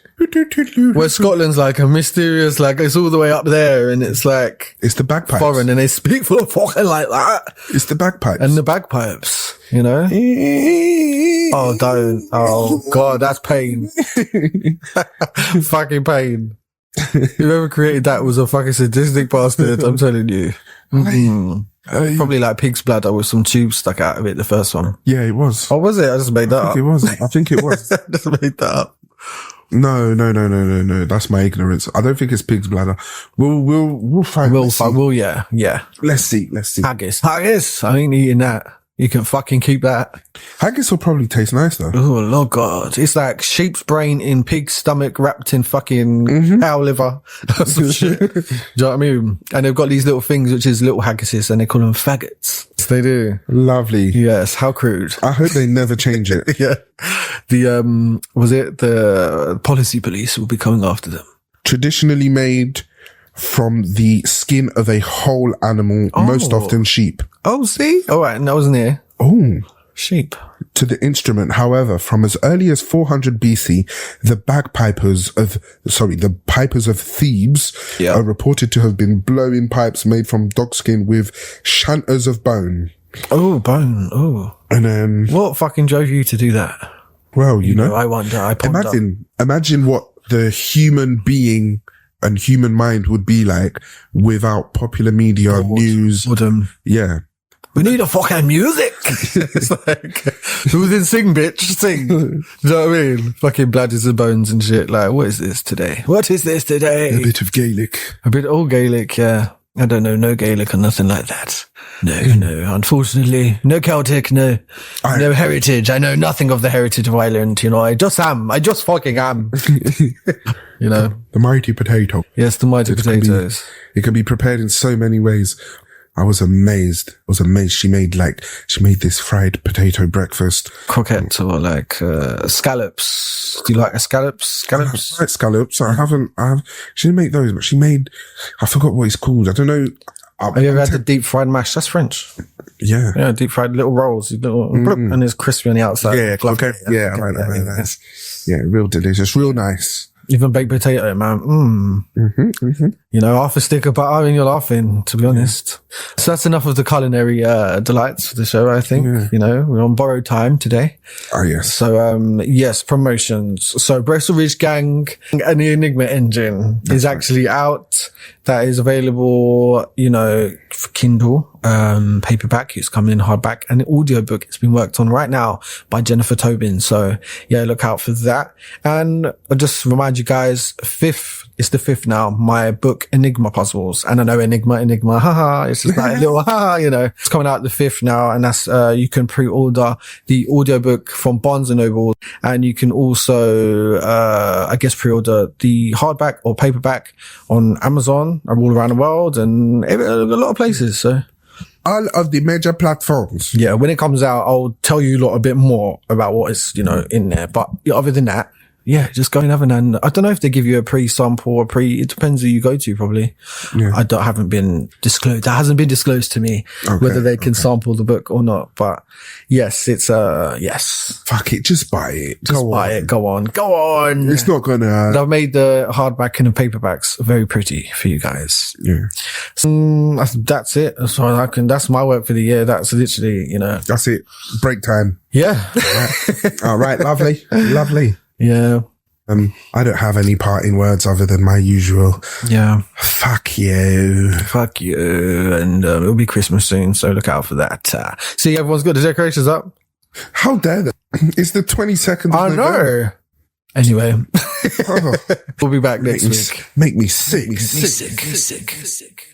Where Scotland's like a mysterious, like it's all the way up there, and it's like it's the bagpipes, foreign, and they speak full of fucking like that. It's the bagpipes, and the bagpipes, Oh, don't! Oh God, that's pain. Fucking pain. Whoever created that was a fucking sadistic bastard. I'm telling you. Probably like pig's bladder with some tubes stuck out of it. The first one. Yeah, it was. Oh, was it? I just made that up. I think it was. Just made that up. No. That's my ignorance. I don't think it's pig's bladder. We'll find. Yeah. Let's see. Haggis. I ain't eating that. You can fucking keep that. Haggis will probably taste nice though. Oh, Lord God. It's like sheep's brain in pig's stomach wrapped in fucking cow liver. Some shit. Do you know what I mean? And they've got these little things, which is little haggises, and they call them faggots. They do. Lovely. Yes. How crude. I hope they never change it. Yeah. The policy police will be coming after them. Traditionally made from the skin of a whole animal, most often sheep. Oh, see? All right. And that wasn't here. Oh. Sheep. To the instrument, however, from as early as 400 BC, the pipers of Thebes are reported to have been blowing pipes made from dog skin with shanters of bone. Oh, bone. Oh. And what fucking drove you to do that? Well, you know, I wonder. I ponder. Imagine what the human being and human mind would be like without popular media, news. Boredom. Yeah. We need a fucking music. It's like, who didn't sing, bitch? Sing. You know what I mean? Fucking Bladders and Bones and shit. Like, what is this today? What is this today? A bit of Gaelic. A bit all Gaelic, yeah. I don't know, no Gaelic or nothing like that. No, unfortunately. No Celtic, no heritage. I know nothing of the heritage of Ireland, you know. I just fucking am. You know. The mighty potato. Yes, the mighty potatoes. It can be prepared in so many ways. I was amazed. She made this fried potato breakfast. Croquette or like, scallops. Do you like scallops? I like scallops. She didn't make those, but she made, I forgot what it's called. I don't know. Have you ever had the deep fried mash? That's French. Yeah. Yeah, deep fried little rolls. And it's crispy on the outside. Yeah, okay. Yeah, I like that. Yeah, real delicious. Real nice. Even baked potato, man. You know, half a stick of butter and you're laughing, to be honest. So that's enough of the culinary delights for the show, I think. Yeah. You know, we're on borrowed time today. Oh, yes. So, yes, promotions. So Bristol Ridge Gang and the Enigma Engine is actually out. That is available, you know, for Kindle, paperback. It's coming in hardback, and the audiobook it's been worked on right now by Jennifer Tobin. So yeah, look out for that. And I'll just remind you guys, it's the 5th now, my book Enigma Puzzles. And I know Enigma, haha. It's just like a little haha, you know. It's coming out the 5th now, and that's, you can pre-order the audiobook from Barnes & Noble, and you can also, I guess pre-order the hardback or paperback on Amazon all around the world and a lot of places. So all of the major platforms. Yeah, when it comes out, I'll tell you a bit more about what is, you know, in there. But other than that, yeah, just go and have an, I don't know if they give you a pre-sample or it depends who you go to, probably. Yeah. That hasn't been disclosed to me, whether they can sample the book or not. But yes, it's, yes. Fuck it, just buy it. Go on. It's not gonna. I've made the hardback and the paperbacks very pretty for you guys. Yeah. So, that's it. That's my work for the year. That's literally, you know. That's it. Break time. Yeah. All right. Lovely. Yeah. I don't have any parting words other than my usual. Yeah. Fuck you. And it'll be Christmas soon, so look out for that. See, everyone's got the decorations up. How dare they? It's the 22nd of November. Anyway. We'll be back next week. Make me sick. Sick.